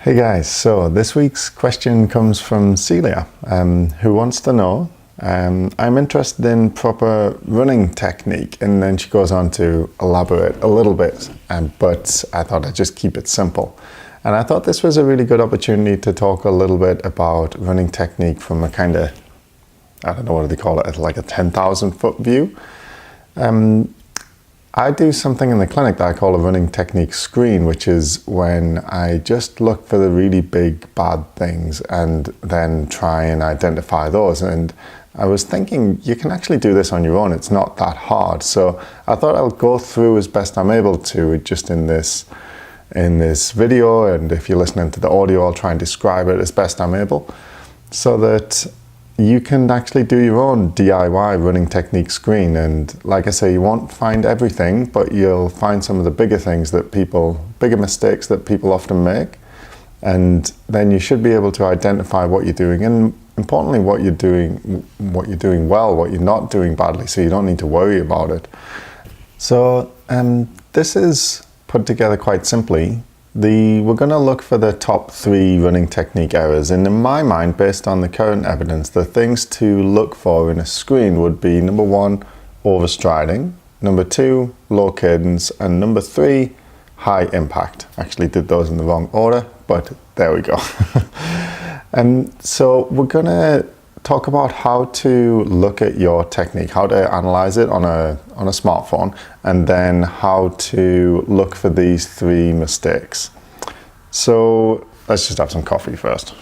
Hey guys, so this week's question comes from Celia, who wants to know, I'm interested in proper running technique, and then she goes on to elaborate a little bit, but I thought I'd just keep it simple. And I thought this was a really good opportunity to talk a little bit about running technique from a kind of, I don't know what do they call it, like a 10,000 foot view. I do something in the clinic that I call a running technique screen, which is when I just look for the really big bad things and then try and identify those. And I was thinking you can actually do this on your own. It's not that hard. So I thought I'll go through as best I'm able to just in this video. And if you're listening to the audio, I'll try and describe it as best I'm able so that you can actually do your own DIY running technique screen. And like I say, you won't find everything, but you'll find some of the bigger things that bigger mistakes that people often make. And then you should be able to identify what you're doing, and importantly, what you're doing well, what you're not doing badly, so you don't need to worry about it. So this is put together quite simply. We're going to look for the top 3 running technique errors, and in my mind, based on the current evidence, the things to look for in a screen would be number 1, overstriding, number 2, low cadence, and number 3, high impact. Actually did those in the wrong order, but there we go. And so we're going to talk about how to look at your technique, how to analyze it on a smartphone, and then how to look for these 3 mistakes. So let's just have some coffee first.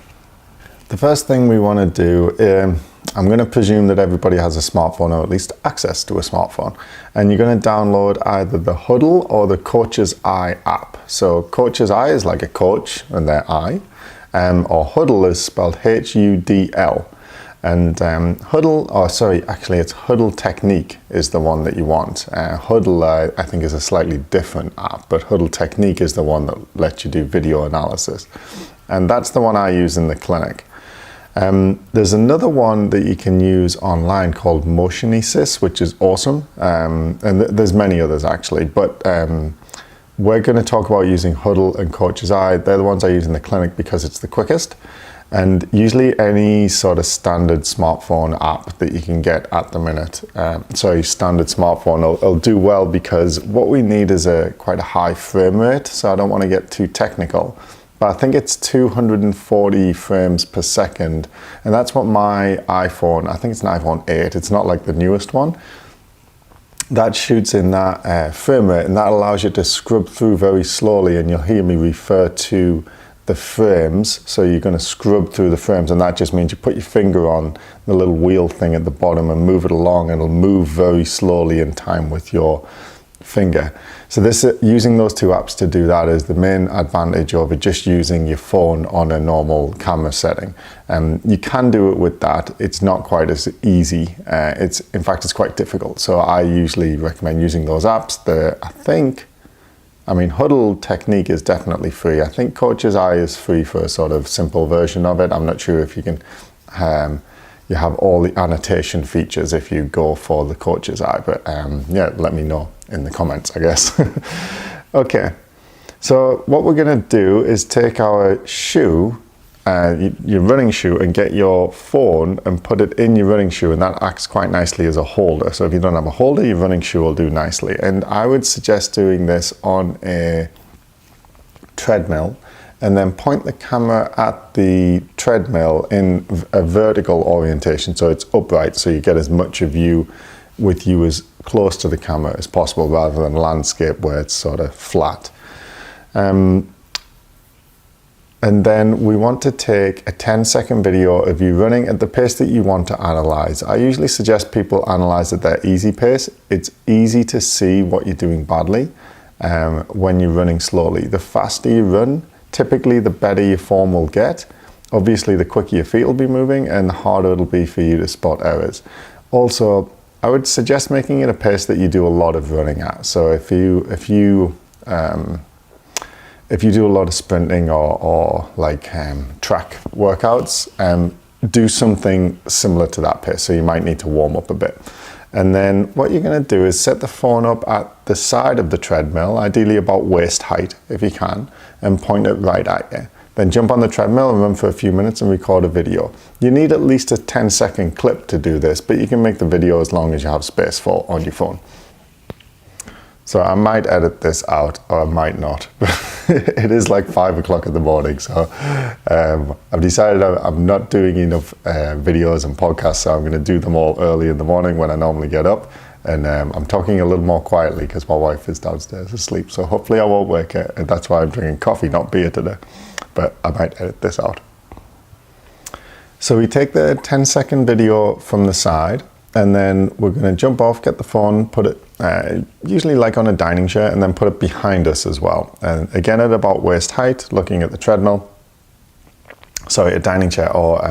The first thing we want to do, I'm going to presume that everybody has a smartphone, or at least access to a smartphone, and you're going to download either the Huddle or the Coach's Eye app. So Coach's Eye is like a coach and their eye, or Huddle is spelled H-U-D-L. And it's Huddle Technique is the one that you want. Huddle, I think, is a slightly different app, but Huddle Technique is the one that lets you do video analysis. And that's the one I use in the clinic. There's another one that you can use online called Motionesis, which is awesome. And there's many others actually, but we're going to talk about using Huddle and Coach's Eye. They're the ones I use in the clinic because it's the quickest. And usually any sort of standard smartphone app that you can get at the minute, standard smartphone will do well, because what we need is quite a high frame rate. So I don't want to get too technical, but I think it's 240 frames per second. And that's what my iPhone, I think it's an iPhone 8, it's not like the newest one, that shoots in that frame rate, and that allows you to scrub through very slowly. And you'll hear me refer to the frames, so you're going to scrub through the frames, and that just means you put your finger on the little wheel thing at the bottom and move it along, and it'll move very slowly in time with your finger. So using those 2 apps to do that is the main advantage over just using your phone on a normal camera setting. You can do it with that. It's not quite as easy. In fact, it's quite difficult. So I usually recommend using those apps. Huddle Technique is definitely free. I think Coach's Eye is free for a sort of simple version of it. I'm not sure if you can, you have all the annotation features if you go for the Coach's Eye, but let me know in the comments, I guess. Okay, so what we're gonna do is take our shoe, your running shoe, and get your phone and put it in your running shoe, and that acts quite nicely as a holder. So if you don't have a holder, your running shoe will do nicely. And I would suggest doing this on a treadmill, and then point the camera at the treadmill in a vertical orientation, so it's upright, so you get as much of you with you as close to the camera as possible, rather than landscape where it's sort of flat. And then we want to take a 10-second video of you running at the pace that you want to analyze. I usually suggest people analyze at their easy pace. It's easy to see what you're doing badly when you're running slowly. The faster you run, typically the better your form will get. Obviously, the quicker your feet will be moving, and the harder it'll be for you to spot errors. Also, I would suggest making it a pace that you do a lot of running at. So if you do a lot of sprinting or track workouts, do something similar to that pace. So you might need to warm up a bit. And then what you're going to do is set the phone up at the side of the treadmill, ideally about waist height if you can, and point it right at you. Then jump on the treadmill and run for a few minutes and record a video. You need at least a 10-second clip to do this, but you can make the video as long as you have space for on your phone. So I might edit this out, or I might not. It is like 5 o'clock in the morning, so I've decided I'm not doing enough videos and podcasts, so I'm going to do them all early in the morning when I normally get up. And I'm talking a little more quietly because my wife is downstairs asleep, so hopefully I won't wake her. And that's why I'm drinking coffee, not beer today. But I might edit this out. So we take the 10-second video from the side, and then we're going to jump off, get the phone, put it usually like on a dining chair, and then put it behind us as well. And again at about waist height, looking at the treadmill. Sorry, a dining chair, or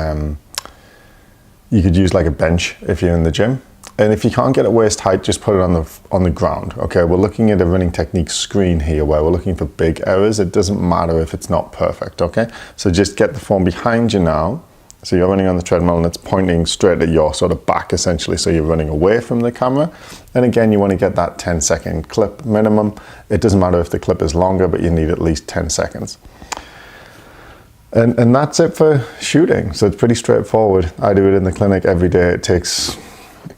you could use like a bench if you're in the gym. And if you can't get it waist height, just put it on the ground. Okay, we're looking at a running technique screen here where we're looking for big errors. It doesn't matter if it's not perfect, okay? So just get the phone behind you now. So you're running on the treadmill and it's pointing straight at your sort of back essentially, so you're running away from the camera. And again, you want to get that 10-second clip minimum. It doesn't matter if the clip is longer, but you need at least 10 seconds. And that's it for shooting. So it's pretty straightforward. I do it in the clinic every day. It takes,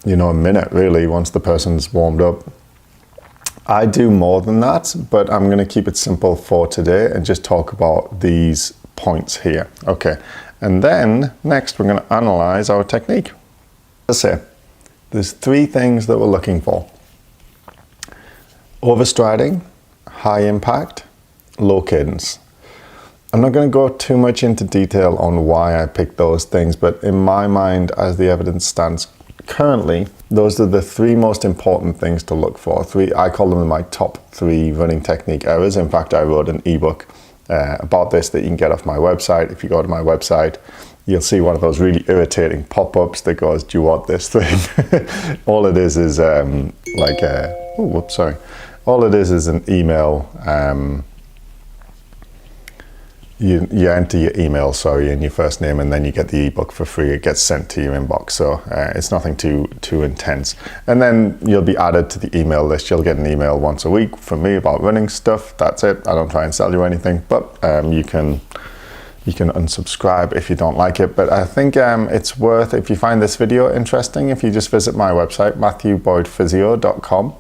a minute really once the person's warmed up. I do more than that, but I'm going to keep it simple for today and just talk about these points here. Okay. And then next we're going to analyze our technique. Let's say there's 3 things that we're looking for: overstriding, high impact, low cadence. I'm not going to go too much into detail on why I picked those things, but in my mind, as the evidence stands currently, those are the 3 most important things to look for. I call them my top 3 running technique errors. In fact, I wrote an ebook about this that you can get off my website. If you go to my website, you'll see one of those really irritating pop-ups that goes, "Do you want this thing?" All it is all it is an email. You enter your email, and your first name, and then you get the ebook for free. It gets sent to your inbox, so it's nothing too intense. And then you'll be added to the email list. You'll get an email once a week from me about running stuff. That's it. I don't try and sell you anything, but you can unsubscribe if you don't like it. But I think it's worth, if you find this video interesting, if you just visit my website, matthewboydphysio.com,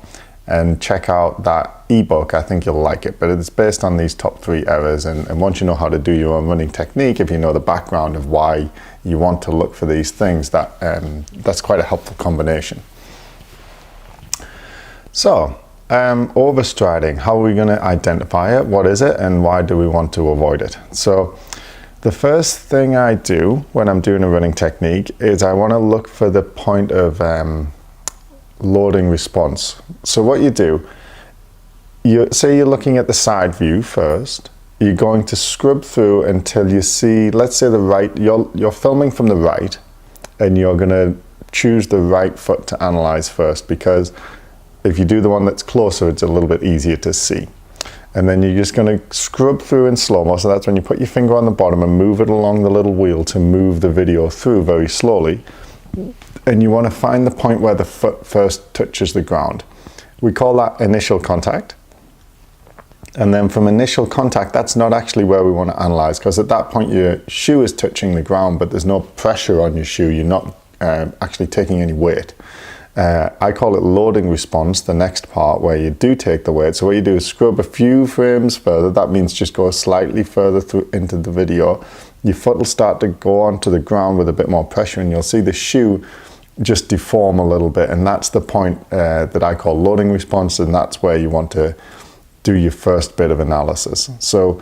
and check out that ebook. I think you'll like it, but it's based on these top 3 errors. And once you know how to do your own running technique, if you know the background of why you want to look for these things, that's quite a helpful combination. So overstriding, how are we going to identify it? What is it, and why do we want to avoid it? So the first thing I do when I'm doing a running technique is I want to look for the point of loading response. So what you do, say you're looking at the side view first. You're going to scrub through until you see, let's say you're filming from the right, and you're going to choose the right foot to analyze first, because if you do the one that's closer, it's a little bit easier to see. And then you're just going to scrub through in slow-mo. So that's when you put your finger on the bottom and move it along the little wheel to move the video through very slowly. And you want to find the point where the foot first touches the ground. We call that initial contact. And then from initial contact, that's not actually where we want to analyze, because at that point your shoe is touching the ground, but there's no pressure on your shoe. You're not actually taking any weight. I call it loading response, the next part where you do take the weight. So what you do is scrub a few frames further. That means just go slightly further through into the video. Your foot will start to go onto the ground with a bit more pressure, and you'll see the shoe just deform a little bit. And that's the point that I call loading response, and that's where you want to do your first bit of analysis. So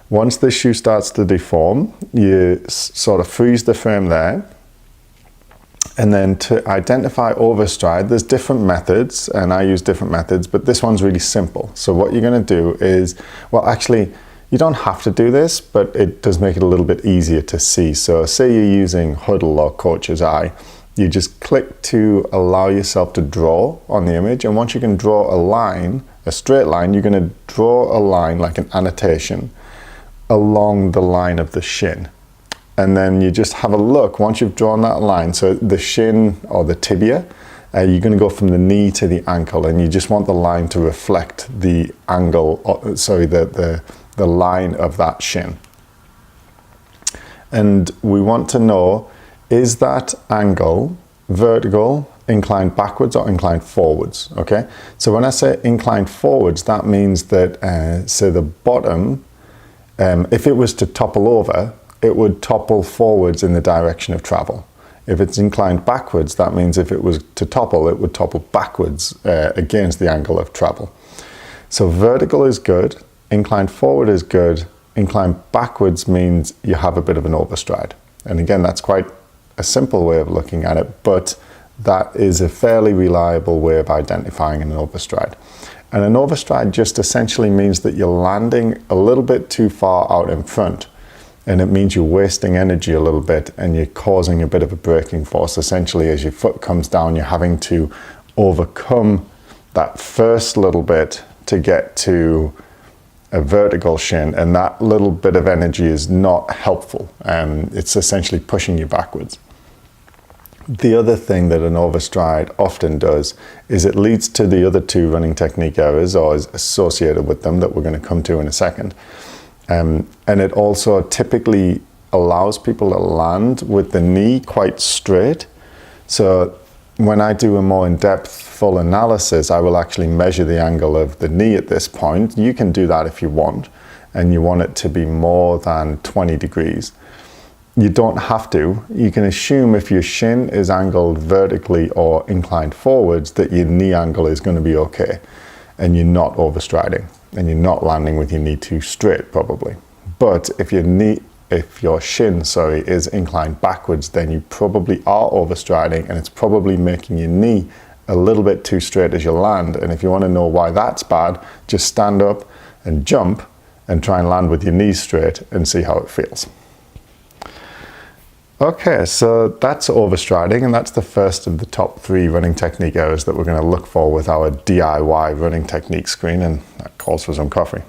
once the shoe starts to deform, you sort of freeze the frame there. And then to identify overstride, there's different methods, and I use different methods, but this one's really simple. So what you're going to do is, well, actually, you don't have to do this, but it does make it a little bit easier to see. So say you're using Huddle or Coach's Eye, you just click to allow yourself to draw on the image. And once you can draw a line, a straight line, you're going to draw a line like an annotation along the line of the shin. And then you just have a look, once you've drawn that line, so the shin or the tibia, you're going to go from the knee to the ankle, and you just want the line to reflect the angle, the line of that shin. And we want to know, is that angle vertical, inclined backwards or inclined forwards? Okay, so when I say inclined forwards, that means that, say the bottom, if it was to topple over, it would topple forwards in the direction of travel. If it's inclined backwards, that means if it was to topple, it would topple backwards against the angle of travel. So vertical is good, inclined forward is good, inclined backwards means you have a bit of an overstride. And again, that's quite a simple way of looking at it, but that is a fairly reliable way of identifying an overstride. And an overstride just essentially means that you're landing a little bit too far out in front. And it means you're wasting energy a little bit and you're causing a bit of a braking force. Essentially, as your foot comes down, you're having to overcome that first little bit to get to a vertical shin, and that little bit of energy is not helpful. It's essentially pushing you backwards. The other thing that an overstride often does is it leads to the other two running technique errors, or is associated with them, that we're going to come to in a second. And it also typically allows people to land with the knee quite straight. So when I do a more in-depth full analysis, I will actually measure the angle of the knee at this point. You can do that if you want, and you want it to be more than 20 degrees. You don't have to. You can assume if your shin is angled vertically or inclined forwards that your knee angle is going to be okay, and you're not overstriding, and you're not landing with your knee too straight probably. But if your shin is inclined backwards, then you probably are overstriding, and it's probably making your knee a little bit too straight as you land. And if you want to know why that's bad, just stand up and jump and try and land with your knees straight and see how it feels. Okay, so that's overstriding, and that's the first of the top 3 running technique errors that we're going to look for with our DIY running technique screen, and that calls for some coffee.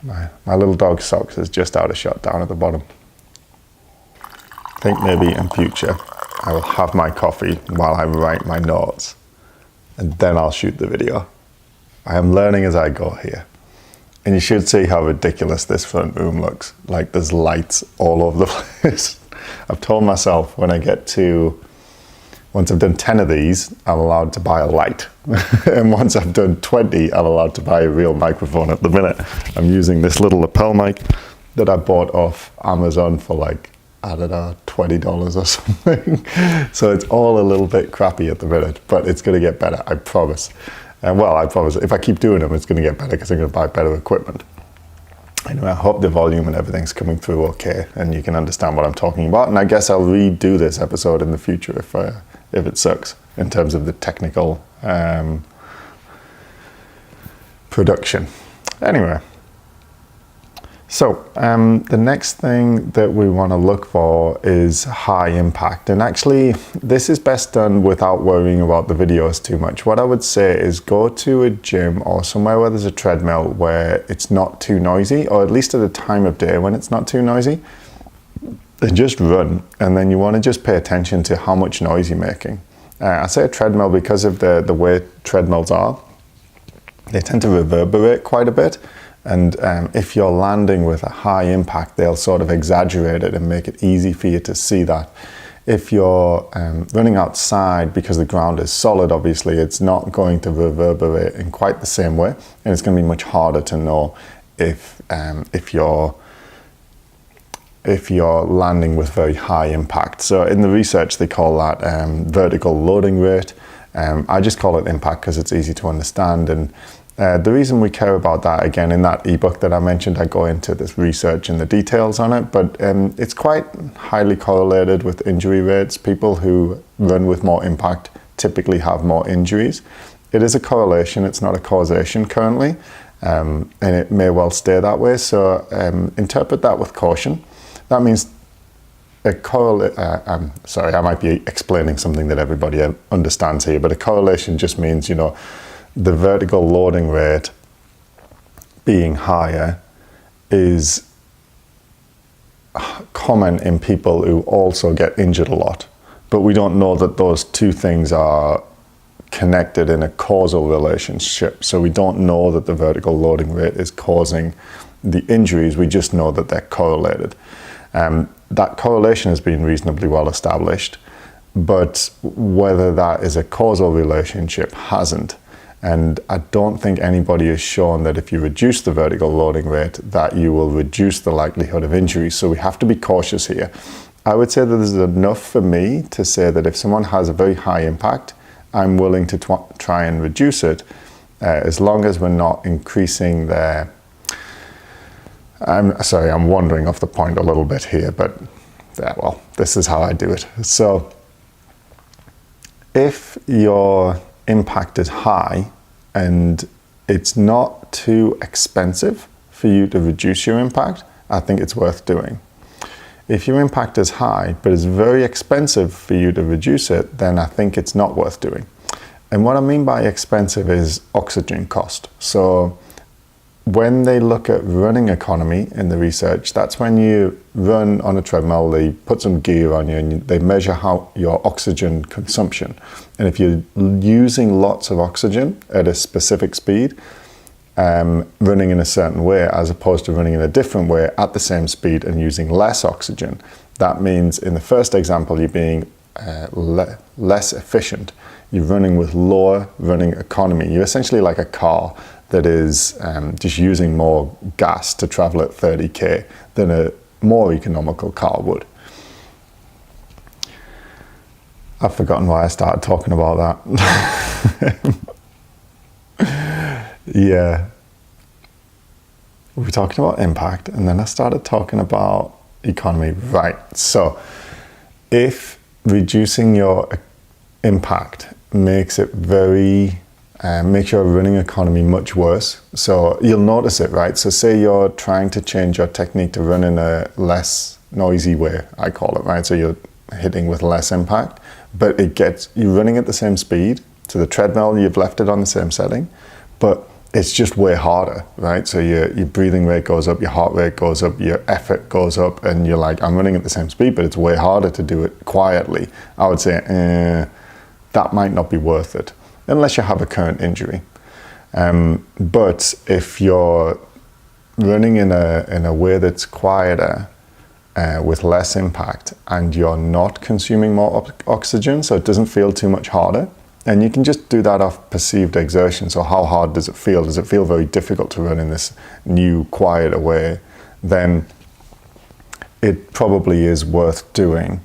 My little dog Socks is just out of shot down at the bottom. I think maybe in future I will have my coffee while I write my notes, and then I'll shoot the video. I am learning as I go here. And you should see how ridiculous this front room looks. Like there's lights all over the place. I've told myself once I've done 10 of these, I'm allowed to buy a light. And once I've done 20, I'm allowed to buy a real microphone. At the minute, I'm using this little lapel mic that I bought off Amazon for like, I don't know, $20 or something. So it's all a little bit crappy at the minute, but it's gonna get better, I promise. Well, I promise, if I keep doing them, it's going to get better because I'm going to buy better equipment. Anyway, I hope the volume and everything's coming through okay, and you can understand what I'm talking about. And I guess I'll redo this episode in the future if it sucks in terms of the technical production. Anyway, so the next thing that we want to look for is high impact. And actually, this is best done without worrying about the videos too much. What I would say is go to a gym or somewhere where there's a treadmill where it's not too noisy, or at least at a time of day when it's not too noisy, and just run. And then you want to just pay attention to how much noise you're making. I say a treadmill because of the way treadmills are. They tend to reverberate quite a bit. And if you're landing with a high impact, they'll sort of exaggerate it and make it easy for you to see that. If you're running outside, because the ground is solid, obviously, it's not going to reverberate in quite the same way. And it's going to be much harder to know if you're landing with very high impact. So in the research, they call that vertical loading rate. I just call it impact because it's easy to understand. And the reason we care about that, again, in that ebook that I mentioned, I go into this research and the details on it, but it's quite highly correlated with injury rates. People who run with more impact typically have more injuries. It is a correlation, it's not a causation currently, and it may well stay that way. So interpret that with caution. That means I might be explaining something that everybody understands here, but a correlation just means, the vertical loading rate being higher is common in people who also get injured a lot. But we don't know that those two things are connected in a causal relationship. So we don't know that the vertical loading rate is causing the injuries, we just know that they're correlated. That correlation has been reasonably well established, but whether that is a causal relationship hasn't. And I don't think anybody has shown that if you reduce the vertical loading rate, that you will reduce the likelihood of injury. So we have to be cautious here. I would say that this is enough for me to say that if someone has a very high impact, I'm willing to try and reduce it, as long as we're not increasing their... I'm sorry, I'm wandering off the point a little bit here, but yeah, well, this is how I do it. So if your impact is high and it's not too expensive for you to reduce your impact, I think it's worth doing. If your impact is high but it's very expensive for you to reduce it, then I think it's not worth doing. And what I mean by expensive is oxygen cost. So when they look at running economy in the research, that's when you run on a treadmill, they put some gear on you and they measure how your oxygen consumption. And if you're using lots of oxygen at a specific speed, running in a certain way as opposed to running in a different way at the same speed and using less oxygen, that means in the first example you're being less efficient. You're running with lower running economy. You're essentially like a car that is just using more gas to travel at 30k than a more economical car would. I've forgotten why I started talking about that. Yeah. We were talking about impact and then I started talking about economy. Right. So if reducing your impact makes it makes your running economy much worse. So you'll notice it, right? So say you're trying to change your technique to run in a less noisy way, I call it, right? So you're hitting with less impact, but you're running at the same speed. So the treadmill, you've left it on the same setting, but it's just way harder, right? So your breathing rate goes up, your heart rate goes up, your effort goes up, and you're like, I'm running at the same speed, but it's way harder to do it quietly. I would say, that might not be worth it, unless you have a current injury. But if you're running in a way that's quieter, with less impact, and you're not consuming more oxygen, so it doesn't feel too much harder, and you can just do that off perceived exertion. So how hard does it feel? Does it feel very difficult to run in this new, quieter way? Then it probably is worth doing,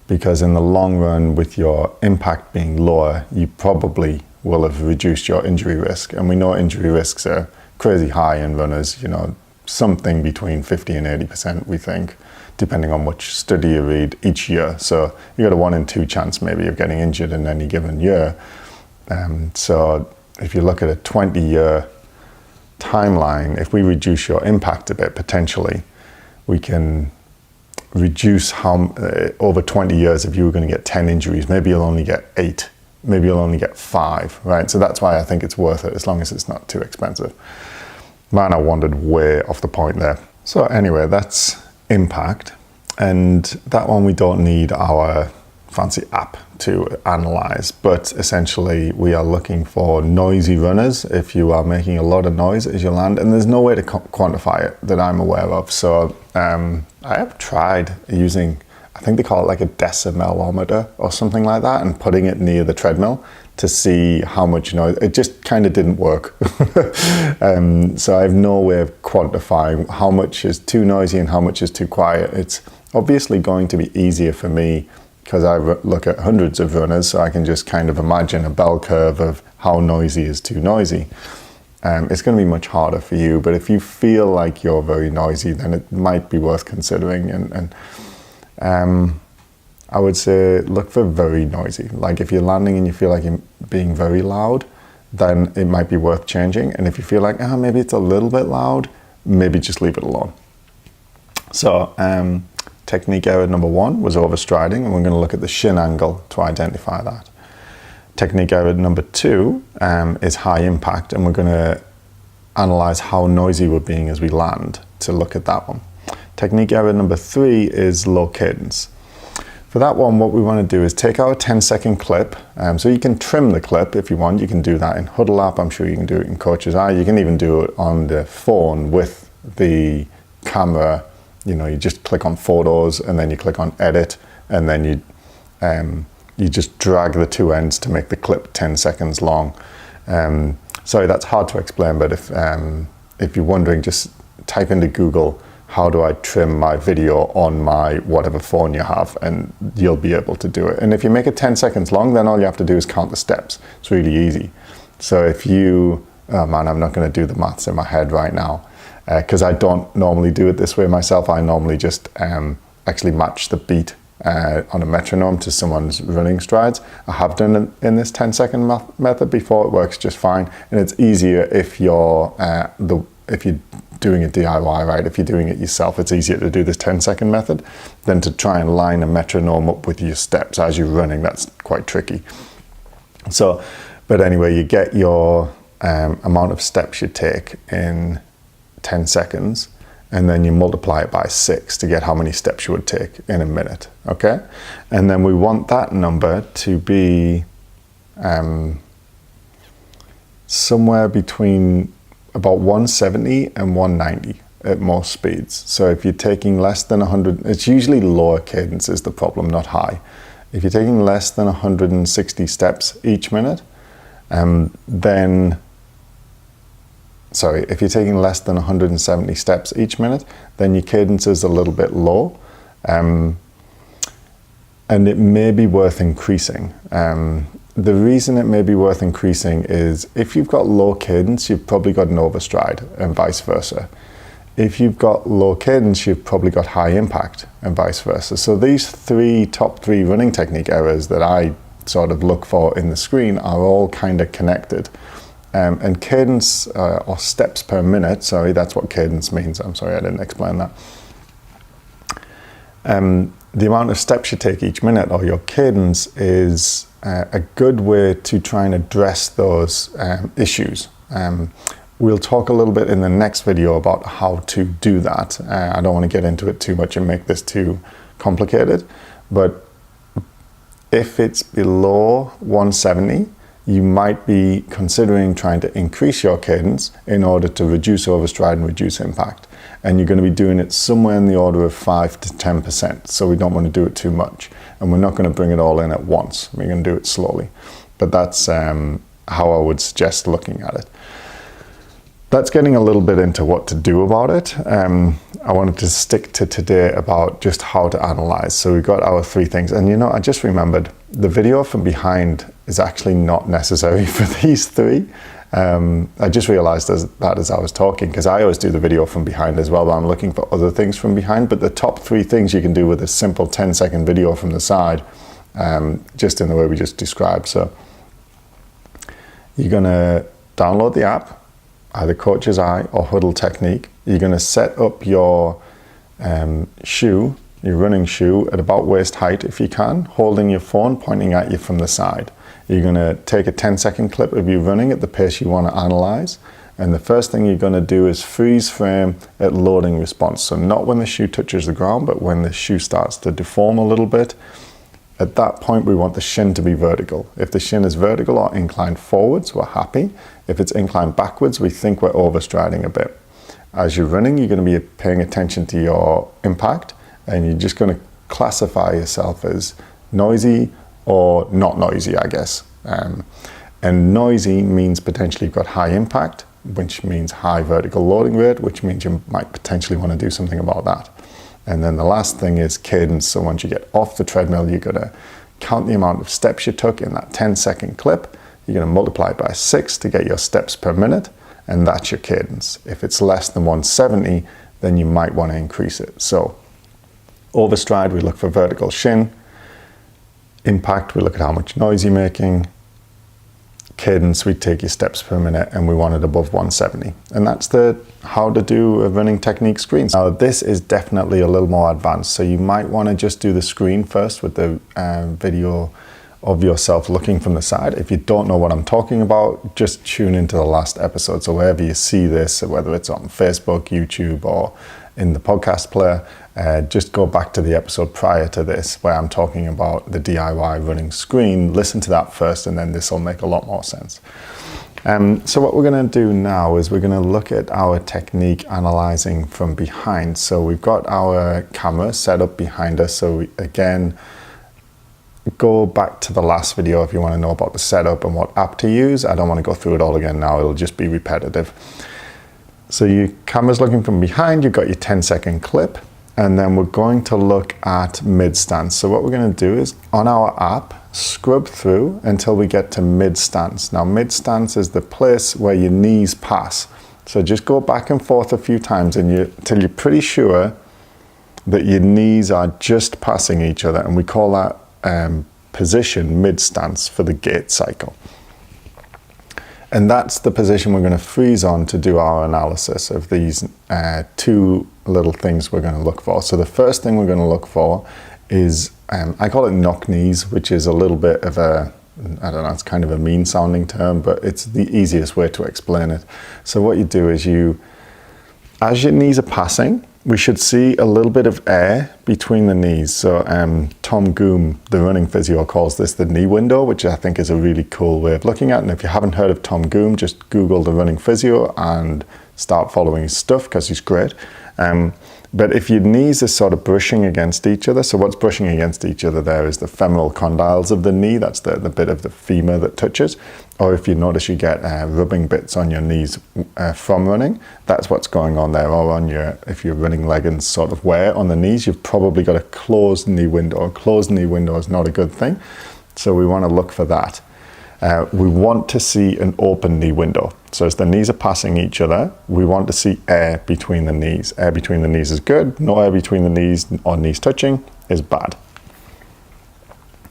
because in the long run, with your impact being lower, you probably will have reduced your injury risk. And we know injury risks are crazy high in runners, something between 50 and 80%, we think, depending on which study you read each year. So you got a 1 in 2 chance maybe of getting injured in any given year. So if you look at a 20-year timeline, if we reduce your impact a bit, potentially, we can reduce how over 20 years, if you were going to get 10 injuries, maybe you'll only get 8, maybe you'll only get 5, right? So that's why I think it's worth it, as long as it's not too expensive. Man, I wandered way off the point there. So anyway, that's impact, and that one we don't need our fancy app to analyze, but essentially we are looking for noisy runners. If you are making a lot of noise as you land, and there's no way to quantify it that I'm aware of, so I have tried using, I think they call it like a decimelometer or something like that, and putting it near the treadmill to see how much noise. It just kind of didn't work. So I have no way of quantifying how much is too noisy and how much is too quiet. It's obviously going to be easier for me because I look at hundreds of runners, so I can just kind of imagine a bell curve of how noisy is too noisy. It's going to be much harder for you, but if you feel like you're very noisy, then it might be worth considering. And I would say look for very noisy. Like if you're landing and you feel like you're being very loud, then it might be worth changing. And if you feel like, maybe it's a little bit loud, maybe just leave it alone. So technique error number 1 was overstriding, and we're going to look at the shin angle to identify that. Technique error number 2 is high impact, and we're going to analyze how noisy we're being as we land to look at that one. Technique error number 3 is low cadence. For that one, what we want to do is take our 10-second clip. So you can trim the clip if you want. You can do that in Huddle app. I'm sure you can do it in Coach's Eye. You can even do it on the phone with the camera, you just click on photos and then you click on edit, and then you just drag the two ends to make the clip 10 seconds long. Sorry, that's hard to explain, but if you're wondering, just type into Google, how do I trim my video on my whatever phone you have, and you'll be able to do it. And if you make it 10 seconds long, then all you have to do is count the steps. It's really easy. So if you, oh man, I'm not going to do the maths in my head right now, because I don't normally do it this way myself. I normally just actually match the beat on a metronome to someone's running strides. I have done it in this 10-second method before. It works just fine, and it's easier if you're doing a DIY, right? If you're doing it yourself, it's easier to do this 10-second method than to try and line a metronome up with your steps as you're running. That's quite tricky. So, but anyway, you get your amount of steps you take in 10 seconds, and then you multiply it by 6 to get how many steps you would take in a minute, okay? And then we want that number to be somewhere between about 170 and 190 at most speeds. So if you're taking less than 100, it's usually lower cadence is the problem, not high. If you're taking less than 160 steps each minute, if you're taking less than 170 steps each minute, then your cadence is a little bit low, and it may be worth increasing. The reason it may be worth increasing is if you've got low cadence, you've probably got an overstride, and vice versa. If you've got low cadence, you've probably got high impact, and vice versa. So these top three running technique errors that I sort of look for in the screen are all kind of connected. And cadence, or steps per minute, sorry, that's what cadence means. I'm sorry, I didn't explain that. The amount of steps you take each minute, or your cadence, is a good way to try and address those issues. We'll talk a little bit in the next video about how to do that. I don't want to get into it too much and make this too complicated, but if it's below 170, you might be considering trying to increase your cadence in order to reduce overstride and reduce impact. And you're going to be doing it somewhere in the order of 5 to 10%. So we don't want to do it too much. And we're not going to bring it all in at once. We're going to do it slowly. But that's how I would suggest looking at it. That's getting a little bit into what to do about it. I wanted to stick to today about just how to analyze. So we got our 3 things. And I just remembered the video from behind is actually not necessary for these 3. I just realized that as I was talking, because I always do the video from behind as well, but I'm looking for other things from behind. But the top 3 things you can do with a simple 10-second video from the side, just in the way we just described. So you're going to download the app, either Coach's Eye or Huddle Technique. You're going to set up your shoe, your running shoe, at about waist height if you can, holding your phone pointing at you from the side. You're going to take a 10-second clip of you running at the pace you want to analyze. And the first thing you're going to do is freeze frame at loading response. So not when the shoe touches the ground, but when the shoe starts to deform a little bit. At that point, we want the shin to be vertical. If the shin is vertical or inclined forwards, we're happy. If it's inclined backwards, we think we're overstriding a bit. As you're running, you're going to be paying attention to your impact, and you're just going to classify yourself as noisy or not noisy, I guess. And noisy means potentially you've got high impact, which means high vertical loading rate, which means you might potentially want to do something about that. And then the last thing is cadence. So once you get off the treadmill, you're going to count the amount of steps you took in that 10-second clip. You're going to multiply it by 6 to get your steps per minute, and that's your cadence. If it's less than 170, then you might want to increase it. So overstride, we look for vertical shin. Impact, we look at how much noise you're making. Cadence, we take your steps per minute, and we want it above 170. And that's the how to do a running technique screen. Now this is definitely a little more advanced, so you might want to just do the screen first with the video of yourself looking from the side. If you don't know what I'm talking about, just tune into the last episode. So wherever you see this, whether it's on Facebook, YouTube, or in the podcast player, just go back to the episode prior to this where I'm talking about the DIY running screen. Listen to that first, and then this will make a lot more sense. So what we're going to do now is we're going to look at our technique analyzing from behind. So we've got our camera set up behind us. So again, go back to the last video if you want to know about the setup and what app to use. I don't want to go through it all again now. It'll just be repetitive. So your camera's looking from behind. You've got your 10-second clip. And then we're going to look at mid-stance. So what we're going to do is, on our app, scrub through until we get to mid-stance. Now, mid-stance is the place where your knees pass. So just go back and forth a few times until you're pretty sure that your knees are just passing each other. And we call that position mid-stance for the gait cycle. And that's the position we're going to freeze on to do our analysis of these two little things we're going to look for. So the first thing we're going to look for is, I call it knock knees, which is a little bit of a, I don't know, it's kind of a mean sounding term, but it's the easiest way to explain it. So what you do is as your knees are passing, we should see a little bit of air between the knees. So Tom Goom, the running physio, calls this the knee window, which I think is a really cool way of looking at it. And if you haven't heard of Tom Goom, just Google the running physio and start following his stuff because he's great. But if your knees are sort of brushing against each other, so what's brushing against each other there is the femoral condyles of the knee, that's the bit of the femur that touches. Or if you notice you get rubbing bits on your knees from running, that's what's going on there. Or on if you're running leggings sort of wear on the knees, you've probably got a closed knee window. A closed knee window is not a good thing, so we want to look for that. We want to see an open knee window. So as the knees are passing each other, we want to see air between the knees. Air between the knees is good. No air between the knees or knees touching is bad.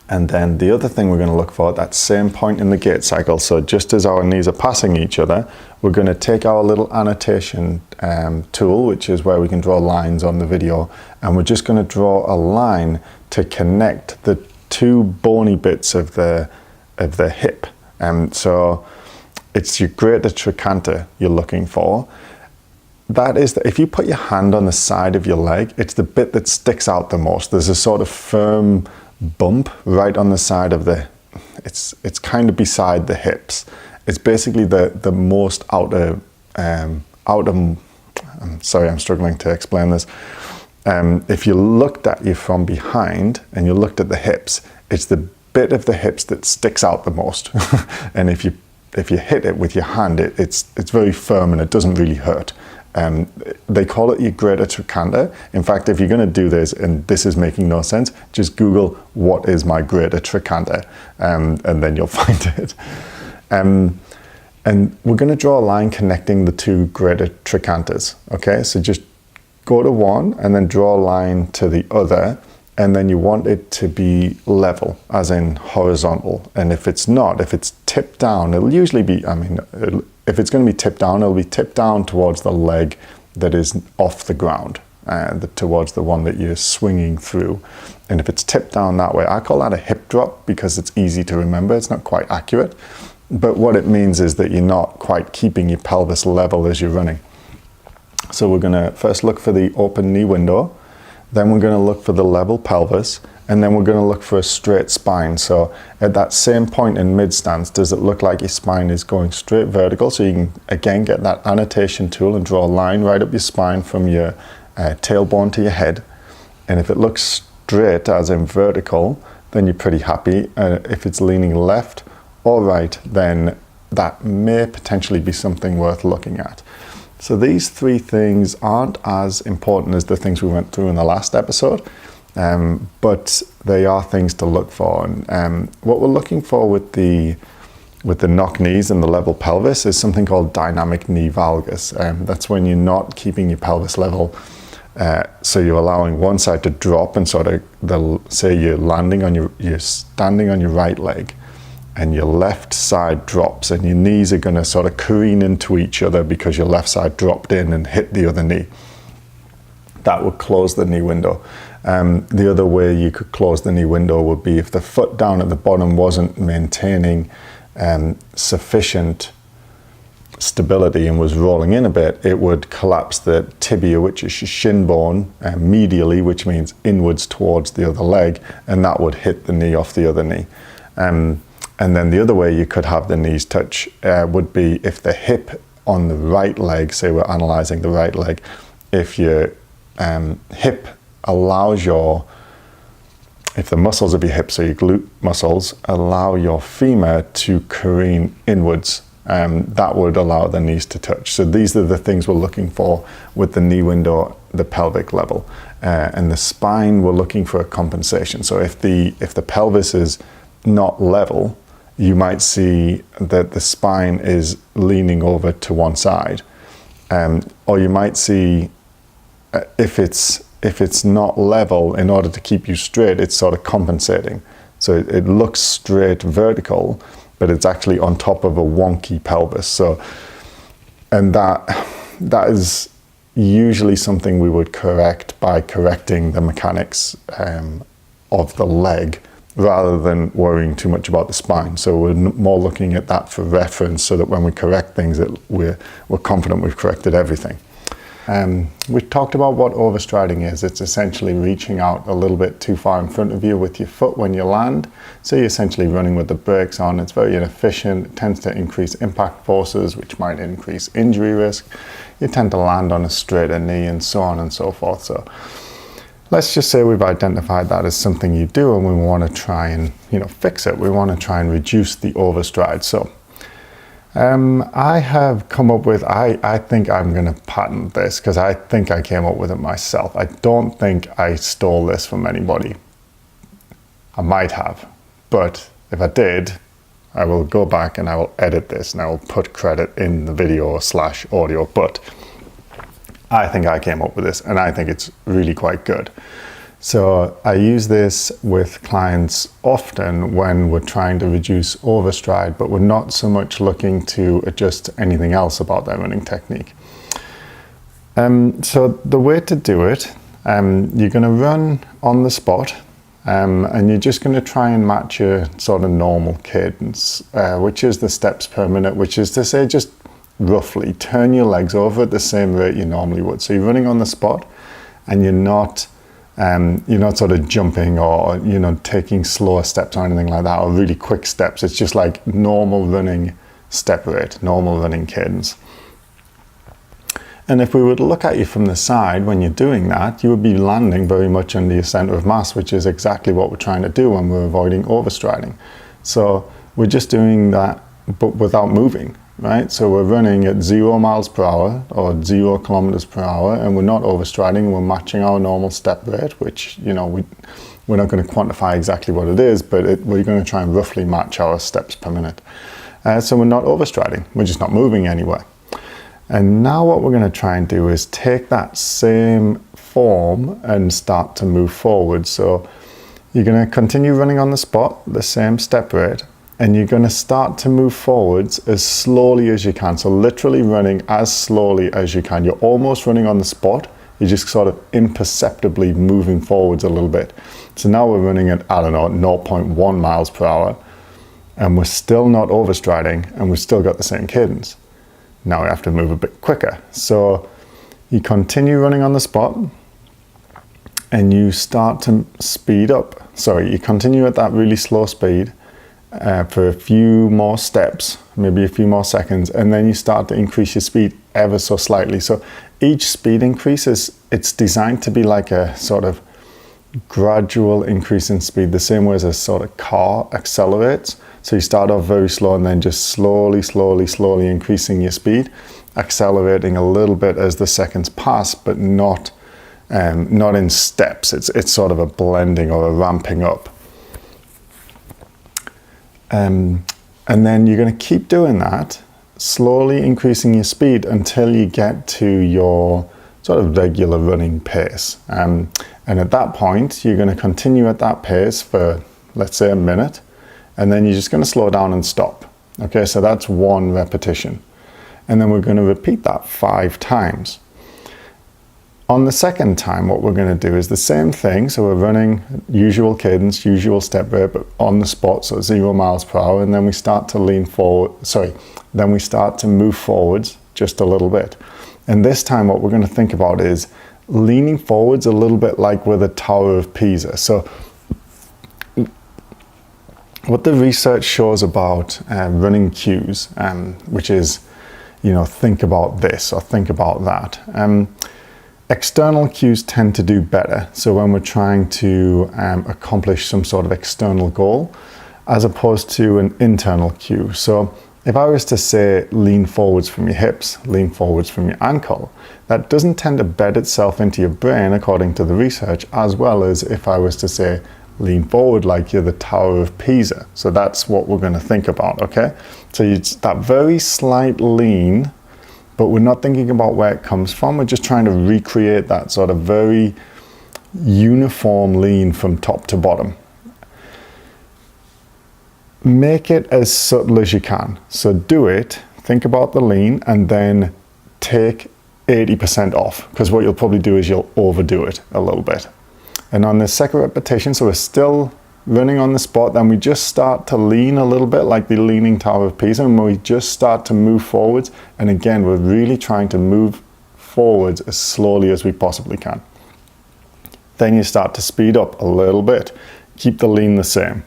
And then the other thing we're going to look for at that same point in the gait cycle, so just as our knees are passing each other, we're going to take our little annotation tool, which is where we can draw lines on the video, and we're just going to draw a line to connect the two bony bits of the hip. So it's your greater trochanter you're looking for. That is, if you put your hand on the side of your leg, it's the bit that sticks out the most. There's a sort of firm bump right on the side of it's kind of beside the hips. It's basically the most outer, I'm sorry, I'm struggling to explain this. If you looked at you from behind and you looked at the hips, it's the bit of the hips that sticks out the most. And if you hit it with your hand, it's very firm and it doesn't really hurt. They call it your greater trochanter. In fact, if you're going to do this and this is making no sense, just Google what is my greater trochanter, and then you'll find it. And we're going to draw a line connecting the two greater trochanters. Okay, so just go to one and then draw a line to the other. And then you want it to be level, as in horizontal. And if it's not, if it's tipped down, it'll usually be, if it's going to be tipped down, it'll be tipped down towards the leg that is off the ground, towards the one that you're swinging through. And if it's tipped down that way, I call that a hip drop because it's easy to remember. It's not quite accurate. But what it means is that you're not quite keeping your pelvis level as you're running. So we're going to first look for the open knee window. Then we're going to look for the level pelvis, and then we're going to look for a straight spine. So at that same point in mid-stance, does it look like your spine is going straight vertical? So you can, again, get that annotation tool and draw a line right up your spine from your tailbone to your head. And if it looks straight, as in vertical, then you're pretty happy. If it's leaning left or right, then that may potentially be something worth looking at. So these three things aren't as important as the things we went through in the last episode, but they are things to look for. And what we're looking for with the knock knees and the level pelvis is something called dynamic knee valgus. That's when you're not keeping your pelvis level, so you're allowing one side to drop and sort of, say you're standing on your right leg, and your left side drops and your knees are going to sort of careen into each other because your left side dropped in and hit the other knee. That would close the knee window. The other way you could close the knee window would be if the foot down at the bottom wasn't maintaining sufficient stability and was rolling in a bit, it would collapse the tibia, which is your shin bone, medially, which means inwards towards the other leg, and that would hit the knee off the other knee. And then the other way you could have the knees touch would be if the hip on the right leg, say we're analyzing the right leg, if your hip allows if the muscles of your hip, so your glute muscles, allow your femur to careen inwards, that would allow the knees to touch. So these are the things we're looking for with the knee window, the pelvic level. And the spine, we're looking for a compensation. So if the pelvis is not level, you might see that the spine is leaning over to one side. Or you might see if it's not level, in order to keep you straight, it's sort of compensating. So it looks straight vertical, but it's actually on top of a wonky pelvis. So, and that is usually something we would correct by correcting the mechanics of the leg, rather than worrying too much about the spine. So we're more looking at that for reference, so that when we correct things, we're confident we've corrected everything. We talked about what overstriding is. It's essentially reaching out a little bit too far in front of you with your foot when you land. So you're essentially running with the brakes on. It's very inefficient. It tends to increase impact forces, which might increase injury risk. You tend to land on a straighter knee and so on and so forth. So let's just say we've identified that as something you do, and we want to try and fix it. We want to try and reduce the overstride. So I have come up with, I think I'm going to patent this, because I think I came up with it myself. I don't think I stole this from anybody. I might have, but if I did, I will go back and I will edit this and I will put credit in the video / audio, but I think I came up with this, and I think it's really quite good. So I use this with clients often when we're trying to reduce overstride, but we're not so much looking to adjust anything else about their running technique. So the way to do it, you're going to run on the spot, and you're just going to try and match your sort of normal cadence, which is the steps per minute, which is to say, just roughly turn your legs over at the same rate you normally would. So you're running on the spot, and you're not sort of jumping or taking slower steps or anything like that, or really quick steps. It's just like normal running step rate, normal running cadence. And if we would look at you from the side when you're doing that, you would be landing very much under your center of mass, which is exactly what we're trying to do when we're avoiding overstriding. So we're just doing that, but without moving. Right, so we're running at 0 miles per hour or 0 kilometers per hour, and we're not overstriding. We're matching our normal step rate, which we're not going to quantify exactly what it is, but we're going to try and roughly match our steps per minute. So we're not overstriding. We're just not moving anywhere. And now what we're going to try and do is take that same form and start to move forward. So you're going to continue running on the spot, the same step rate, and you're going to start to move forwards as slowly as you can. So literally running as slowly as you can. You're almost running on the spot. You're just sort of imperceptibly moving forwards a little bit. So now we're running at, 0.1 miles per hour, and we're still not overstriding, and we've still got the same cadence. Now we have to move a bit quicker. So you continue running on the spot, and you start to speed up. Sorry, you continue at that really slow speed, for a few more steps, maybe a few more seconds, and then you start to increase your speed ever so slightly. So each speed increase it's designed to be like a sort of gradual increase in speed, the same way as a sort of car accelerates. So you start off very slow and then just slowly increasing your speed, accelerating a little bit as the seconds pass, but not in steps. It's sort of a blending or a ramping up. And then you're going to keep doing that, slowly increasing your speed until you get to your sort of regular running pace. And at that point, you're going to continue at that pace for, let's say, a minute, and then you're just going to slow down and stop. Okay, so that's one repetition. And then we're going to repeat that 5 times. On the second time, what we're going to do is the same thing. So we're running usual cadence, usual step rate, but on the spot, so 0 miles per hour. And then we start to then we start to move forwards just a little bit. And this time, what we're going to think about is leaning forwards a little bit like with the Tower of Pisa. So what the research shows about running cues, which is, think about this or think about that. External cues tend to do better. So when we're trying to accomplish some sort of external goal, as opposed to an internal cue. So if I was to say lean forwards from your hips, lean forwards from your ankle, that doesn't tend to bed itself into your brain according to the research, as well as if I was to say lean forward like you're the Tower of Pisa. So that's what we're going to think about, okay? So it's that very slight lean, but we're not thinking about where it comes from. We're just trying to recreate that sort of very uniform lean from top to bottom. Make it as subtle as you can. So do it, think about the lean, and then take 80% off, because what you'll probably do is you'll overdo it a little bit. And on the second repetition, so we're still running on the spot, then we just start to lean a little bit like the leaning Tower of Pisa, and we just start to move forwards. And again, we're really trying to move forwards as slowly as we possibly can. Then you start to speed up a little bit. Keep the lean the same.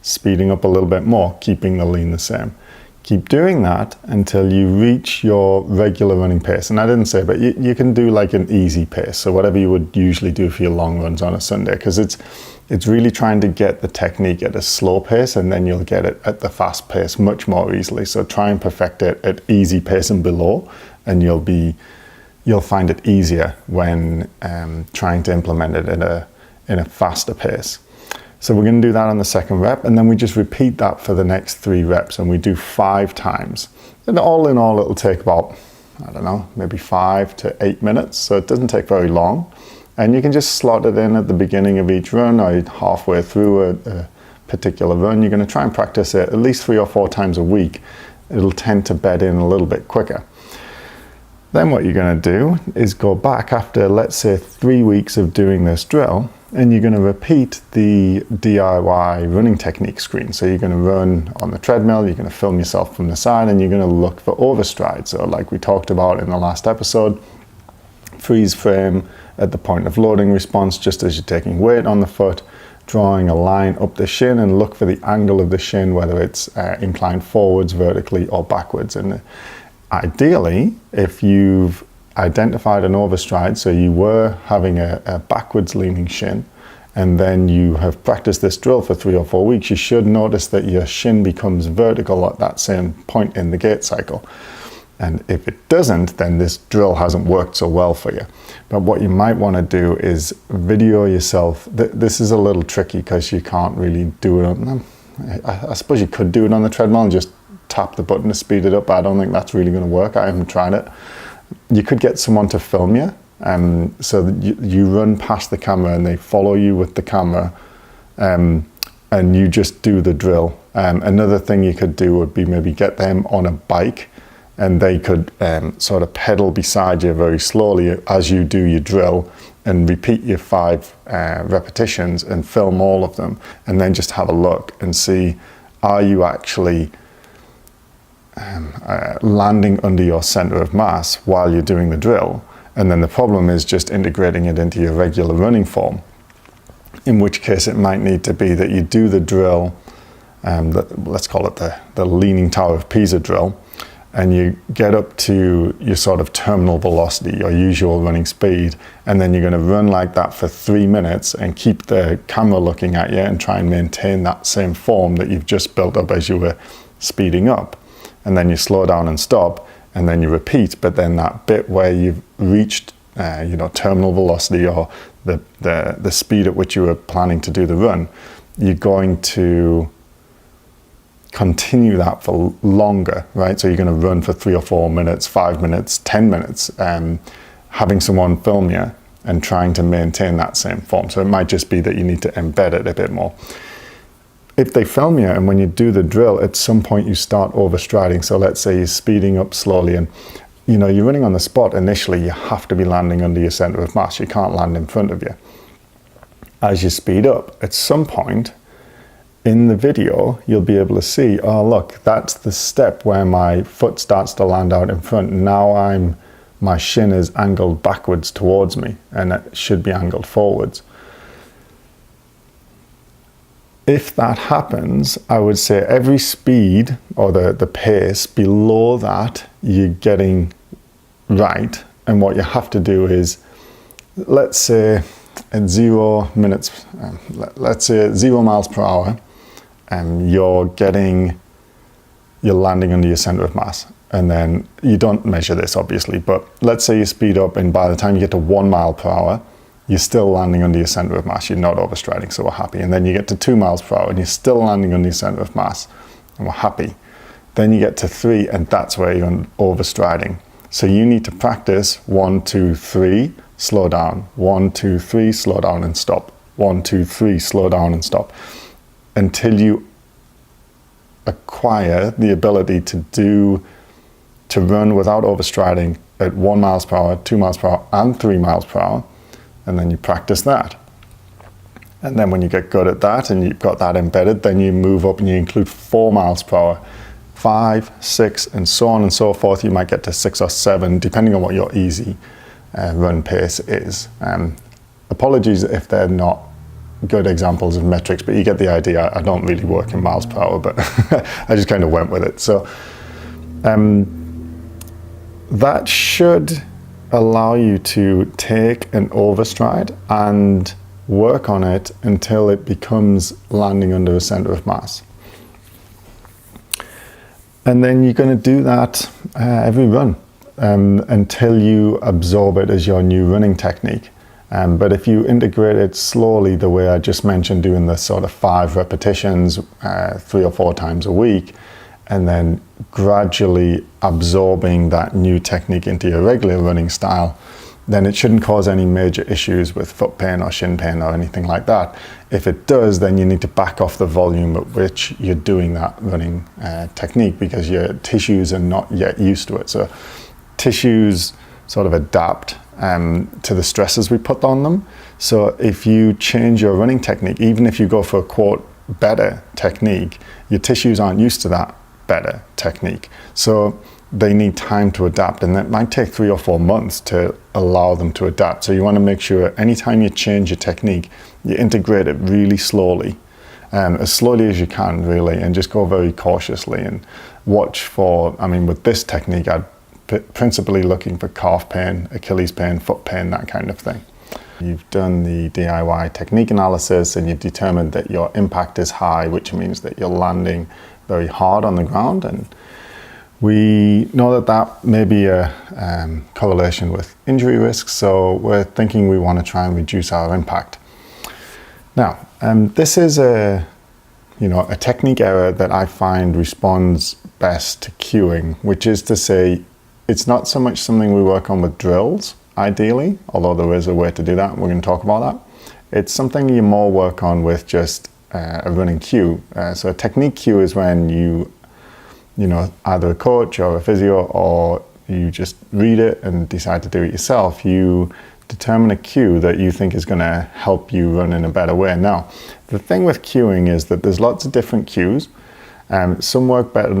Speeding up a little bit more, keeping the lean the same. Keep doing that until you reach your regular running pace. And I didn't say, but you can do like an easy pace. So whatever you would usually do for your long runs on a Sunday, because it's really trying to get the technique at a slow pace, and then you'll get it at the fast pace much more easily. So try and perfect it at easy pace and below, and you'll find it easier when trying to implement it in a faster pace. So we're going to do that on the second rep, and then we just repeat that for the next 3 reps, and we do 5 times. And all in all, it'll take about, I don't know, maybe 5 to 8 minutes. So it doesn't take very long. And you can just slot it in at the beginning of each run or halfway through a particular run. You're going to try and practice it at least 3 or 4 times a week. It'll tend to bed in a little bit quicker. Then what you're going to do is go back after, let's say, 3 weeks of doing this drill, and you're going to repeat the DIY running technique screen. So you're going to run on the treadmill, you're going to film yourself from the side, and you're going to look for overstride. So like we talked about in the last episode, freeze frame at the point of loading response, just as you're taking weight on the foot, drawing a line up the shin, and look for the angle of the shin, whether it's inclined forwards, vertically, or backwards. And ideally, if you've identified an overstride, so you were having a backwards leaning shin, and then you have practiced this drill for 3 or 4 weeks, you should notice that your shin becomes vertical at that same point in the gait cycle. And if it doesn't, then this drill hasn't worked so well for you. But what you might want to do is video yourself. This is a little tricky because you can't really do it on, I suppose you could do it on the treadmill and just tap the button to speed it up, but I don't think that's really going to work. I haven't tried it. You could get someone to film you, so that you run past the camera and they follow you with the camera, and you just do the drill. Another thing you could do would be maybe get them on a bike, and they could sort of pedal beside you very slowly as you do your drill, and repeat your 5 repetitions and film all of them, and then just have a look and see, are you actually landing under your center of mass while you're doing the drill. And then the problem is just integrating it into your regular running form, in which case it might need to be that you do the drill, let's call it the leaning Tower of Pisa drill, and you get up to your sort of terminal velocity, your usual running speed, and then you're going to run like that for 3 minutes and keep the camera looking at you and try and maintain that same form that you've just built up as you were speeding up. And then you slow down and stop, and then you repeat. But then that bit where you've reached, terminal velocity, or the speed at which you were planning to do the run, you're going to continue that for longer, right? So you're going to run for 3 or 4 minutes, 5 minutes, 10 minutes, having someone film you and trying to maintain that same form. So it might just be that you need to embed it a bit more. If they film you, and when you do the drill, at some point you start overstriding. So let's say you're speeding up slowly, and you're running on the spot. Initially, you have to be landing under your center of mass. You can't land in front of you. As you speed up, at some point in the video, you'll be able to see, oh look, that's the step where my foot starts to land out in front. Now my shin is angled backwards towards me, and it should be angled forwards. If that happens, I would say every speed or the pace below that you're getting right. And what you have to do is, let's say at 0 minutes, let's say 0 miles per hour, you're landing under your center of mass. And then you don't measure this obviously, but let's say you speed up and by the time you get to 1 mile per hour, you're still landing under your center of mass. You're not overstriding, so we're happy. And then you get to 2 miles per hour and you're still landing under your center of mass, and we're happy. Then you get to 3 and that's where you're overstriding. So you need to practice 1, 2, 3, slow down, 1, 2, 3, slow down and stop, 1, 2, 3, slow down and stop, until you acquire the ability to run without overstriding at 1 miles per hour, 2 miles per hour, and 3 miles per hour. And then you practice that. And then when you get good at that and you've got that embedded, then you move up and you include 4 miles per hour, 5, 6, and so on and so forth. You might get to 6 or 7, depending on what your easy run pace is. Apologies if they're not good examples of metrics, but you get the idea. I don't really work in miles per hour, but I just kind of went with it. So that should allow you to take an overstride and work on it until it becomes landing under a center of mass. And then you're going to do that every run until you absorb it as your new running technique. But if you integrate it slowly, the way I just mentioned, doing the sort of 5 repetitions 3 or 4 times a week, and then gradually absorbing that new technique into your regular running style, then it shouldn't cause any major issues with foot pain or shin pain or anything like that. If it does, then you need to back off the volume at which you're doing that running technique, because your tissues are not yet used to it. So tissues sort of adapt to the stresses we put on them. So if you change your running technique, even if you go for a quote better technique, your tissues aren't used to that better technique. So they need time to adapt, and that might take 3 or 4 months to allow them to adapt. So you want to make sure anytime you change your technique, you integrate it really slowly, as slowly as you can really, and just go very cautiously and watch for, I mean, with this technique, I'd principally looking for calf pain, Achilles pain, foot pain, that kind of thing. You've done the DIY technique analysis and you've determined that your impact is high, which means that you're landing very hard on the ground, and we know that may be a correlation with injury risks, so we're thinking we want to try and reduce our impact. Now, this is a technique error that I find responds best to cueing, which is to say, it's not so much something we work on with drills, ideally, although there is a way to do that, we're going to talk about that. It's something you more work on with just a running cue. So a technique cue is when you either a coach or a physio, or you just read it and decide to do it yourself. You determine a cue that you think is going to help you run in a better way. Now, the thing with cueing is that there's lots of different cues. Some work better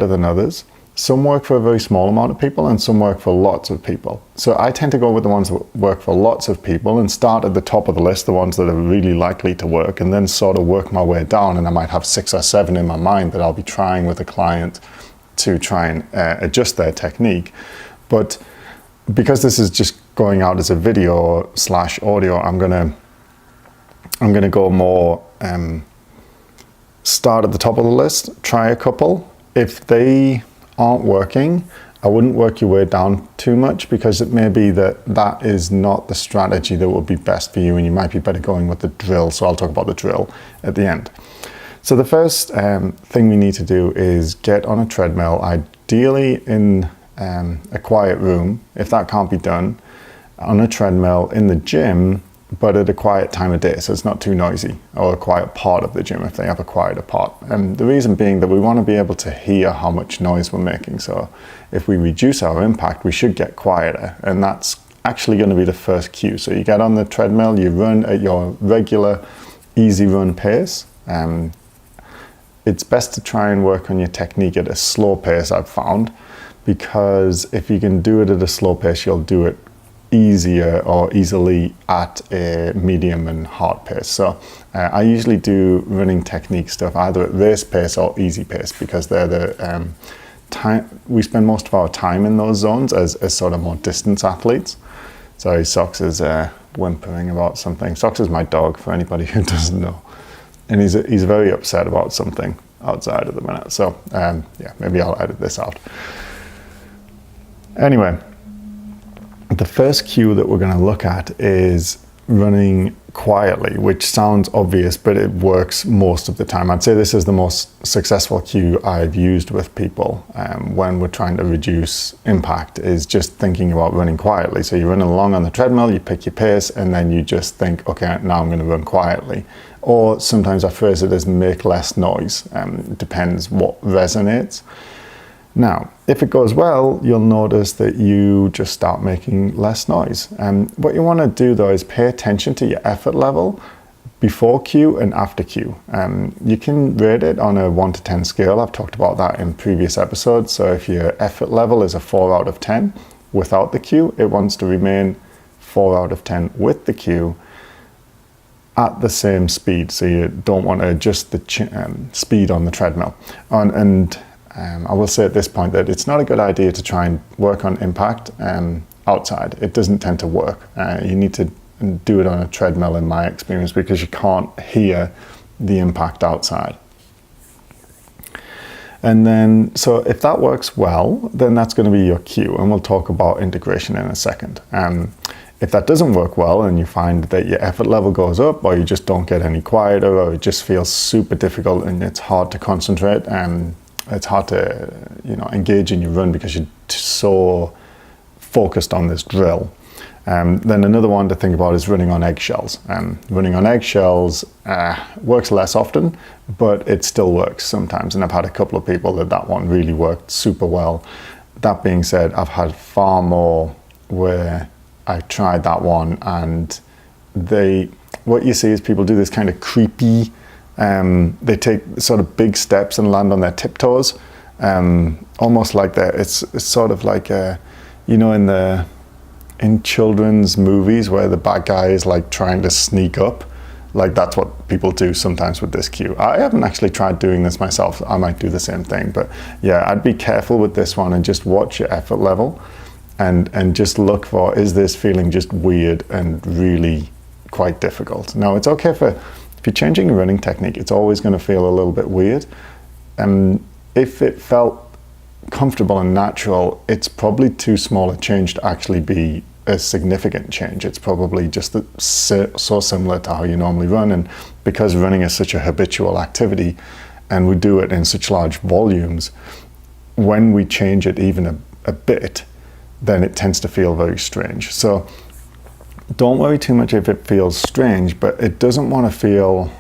than others. Some work for a very small amount of people and some work for lots of people. So I tend to go with the ones that work for lots of people and start at the top of the list, the ones that are really likely to work, and then sort of work my way down. And I might have 6 or 7 in my mind that I'll be trying with a client to try and adjust their technique. But because this is just going out as a video / audio, I'm gonna go more start at the top of the list, try a couple. If they aren't working, I wouldn't work your way down too much, because it may be that is not the strategy that would be best for you, and you might be better going with the drill. So I'll talk about the drill at the end. So the first thing we need to do is get on a treadmill, ideally in a quiet room. If that can't be done, on a treadmill in the gym, but at a quiet time of day, so it's not too noisy, or a quiet part of the gym if they have a quieter part. And the reason being that we want to be able to hear how much noise we're making. So if we reduce our impact, we should get quieter, and that's actually going to be the first cue. So you get on the treadmill, you run at your regular easy run pace. It's best to try and work on your technique at a slow pace, I've found, because if you can do it at a slow pace, you'll do it easier or easily at a medium and hard pace. So I usually do running technique stuff either at race pace or easy pace, because they're the time we spend most of our time in those zones as sort of more distance athletes. Sorry, Socks is whimpering about something. Socks is my dog, for anybody who doesn't know, and he's very upset about something outside at the minute. So yeah, maybe I'll edit this out. Anyway, the first cue that we're going to look at is running quietly, which sounds obvious, but it works most of the time. I'd say this is the most successful cue I've used with people when we're trying to reduce impact, is just thinking about running quietly. So you're running along on the treadmill, you pick your pace, and then you just think, okay, now I'm going to run quietly. Or sometimes I phrase it as make less noise. It depends what resonates. Now, if it goes well, you'll notice that you just start making less noise. What you want to do though is pay attention to your effort level before cue and after cue. You can rate it on a 1 to 10 scale. I've talked about that in previous episodes. So if your effort level is a 4 out of 10 without the cue, it wants to remain 4 out of 10 with the cue at the same speed. So you don't want to adjust the speed on the treadmill. I will say at this point that it's not a good idea to try and work on impact outside. It doesn't tend to work. You need to do it on a treadmill, in my experience, because you can't hear the impact outside. And then, so if that works well, then that's going to be your cue, and we'll talk about integration in a second. If that doesn't work well and you find that your effort level goes up, or you just don't get any quieter, or it just feels super difficult and it's hard to concentrate, it's hard to engage in your run because you're so focused on this drill. Then another one to think about is running on eggshells. Running on eggshells works less often, but it still works sometimes. And I've had a couple of people that one really worked super well. That being said, I've had far more where I tried that one and what you see is people do this kind of creepy, they take sort of big steps and land on their tiptoes, almost like it's sort of like in children's movies where the bad guy is like trying to sneak up. Like that's what people do sometimes with this cue. I haven't actually tried doing this myself. I might do the same thing, but yeah, I'd be careful with this one and just watch your effort level and just look for, is this feeling just weird and really quite difficult? Now, it's okay if you're changing your running technique, it's always going to feel a little bit weird. If it felt comfortable and natural, it's probably too small a change to actually be a significant change. It's probably just so similar to how you normally run, and because running is such a habitual activity and we do it in such large volumes, when we change it even a bit, then it tends to feel very strange. So don't worry too much if it feels strange, but it doesn't want to feel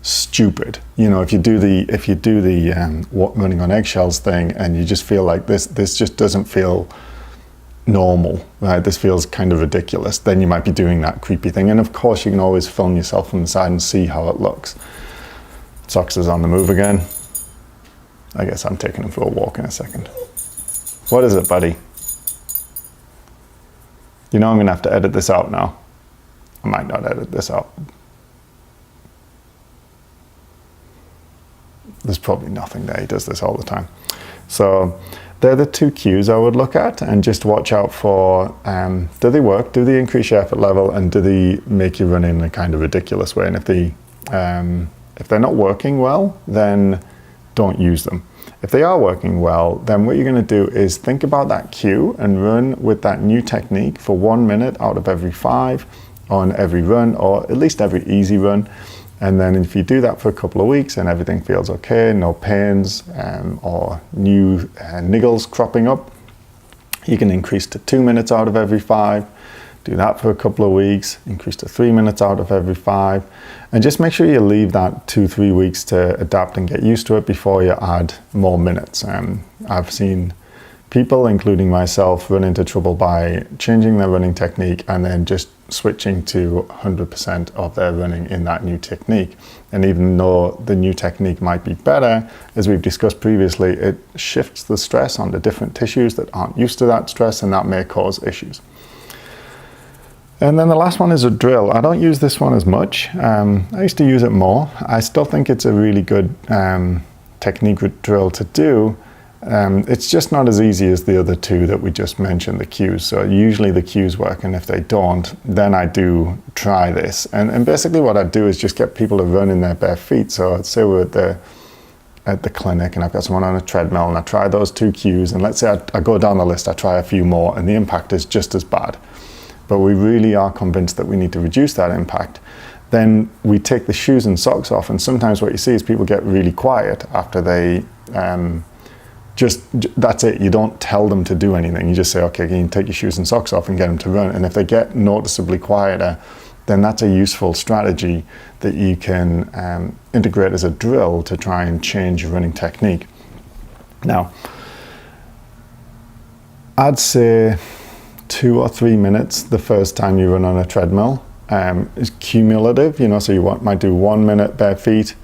stupid. If you do the running on eggshells thing and you just feel like this just doesn't feel normal, right? This feels kind of ridiculous, then you might be doing that creepy thing. And of course, you can always film yourself from the side and see how it looks. Socks is on the move again. I guess I'm taking him for a walk in a second. What is it, buddy? I'm going to have to edit this out now. I might not edit this out. There's probably nothing there. He does this all the time. So they're the two cues I would look at and just watch out for, do they work? Do they increase your effort level? And do they make you run in a kind of ridiculous way? And if they're not working well, then don't use them. If they are working well, then what you're going to do is think about that cue and run with that new technique for 1 minute out of every 5 on every run, or at least every easy run. And then if you do that for a couple of weeks and everything feels okay, no pains or new niggles cropping up, you can increase to 2 minutes out of every 5. Do that for a couple of weeks, increase to 3 minutes out of every 5, and just make sure you leave that 2-3 weeks to adapt and get used to it before you add more minutes. I've seen people, including myself, run into trouble by changing their running technique and then just switching to 100% of their running in that new technique. And even though the new technique might be better, as we've discussed previously, it shifts the stress onto different tissues that aren't used to that stress, and that may cause issues. And then the last one is a drill. I don't use this one as much. I used to use it more. I still think it's a really good technique with drill to do. It's just not as easy as the other two that we just mentioned, the cues. So usually the cues work, and if they don't, then I do try this. And basically what I do is just get people to run in their bare feet. So I'd say we're at the clinic and I've got someone on a treadmill and I try those two cues, and let's say I go down the list, I try a few more, and the impact is just as bad. But we really are convinced that we need to reduce that impact. Then we take the shoes and socks off, and sometimes what you see is people get really quiet after they that's it. You don't tell them to do anything. You just say, okay, can you take your shoes and socks off and get them to run? And if they get noticeably quieter, then that's a useful strategy that you can integrate as a drill to try and change your running technique. Now, I'd say 2 or 3 minutes the first time you run on a treadmill is cumulative, so you might do 1 minute bare feet,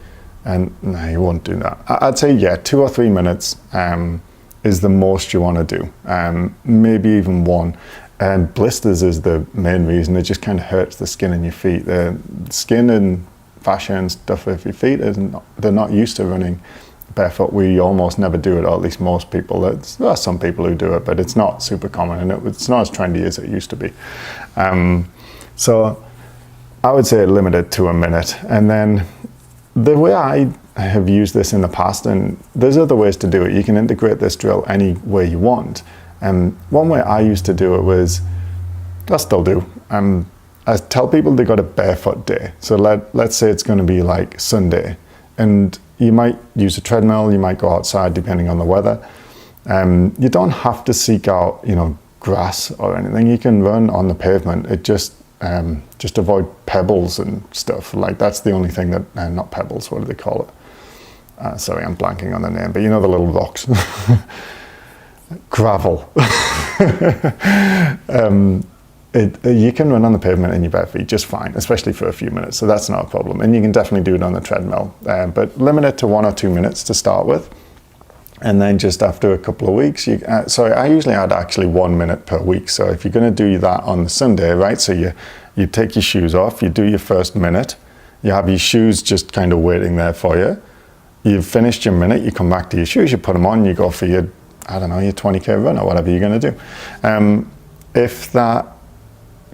and no, you won't do that. I'd say, yeah, 2 or 3 minutes is the most you want to do, maybe even 1. And blisters is the main reason. It just kind of hurts the skin in your feet. The skin and fascia and stuff of your feet, they're not used to running barefoot. We almost never do it, or at least most people. There are some people who do it, but it's not super common, and it's not as trendy as it used to be. So I would say limit it to 1 minute. And then the way I have used this in the past, and there's other ways to do it. You can integrate this drill any way you want. One way I used to do it was, I still do, I tell people they got a barefoot day. So let's say it's going to be like Sunday, and you might use a treadmill, you might go outside depending on the weather. You don't have to seek out, grass or anything. You can run on the pavement. It just avoid pebbles and stuff. Like, that's the only thing that, not pebbles, what do they call it? Sorry, I'm blanking on the name, but the little rocks. Gravel. You can run on the pavement in your bare feet just fine, especially for a few minutes, so that's not a problem. And you can definitely do it on the treadmill, but limit it to 1 or 2 minutes to start with. And then just after a couple of weeks, I usually add actually 1 minute per week. So if you're going to do that on the Sunday, right, so you take your shoes off, you do your first minute, you have your shoes just kind of waiting there for you. You've finished your minute, you come back to your shoes, you put them on, you go for your 20K run or whatever you're going to do. If that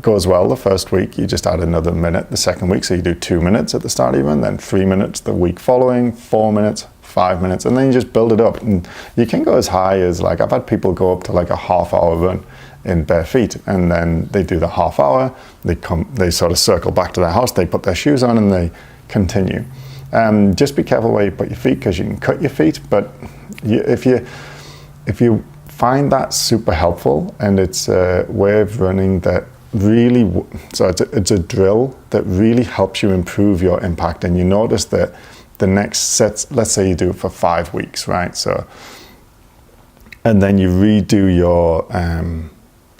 goes well the first week, you just add another minute the second week. So you do 2 minutes at the start of your run, then 3 minutes the week following, 4 minutes, 5 minutes, and then you just build it up. And you can go as high as, like, I've had people go up to like a half-hour run in bare feet, and then they do the half hour, they sort of circle back to their house, they put their shoes on and they continue. Just be careful where you put your feet, because you can cut your feet, but if you find that super helpful, and it's a way of running that really, so it's a drill that really helps you improve your impact, and you notice that the next sets, let's say you do it for 5 weeks, right? So, and then you redo your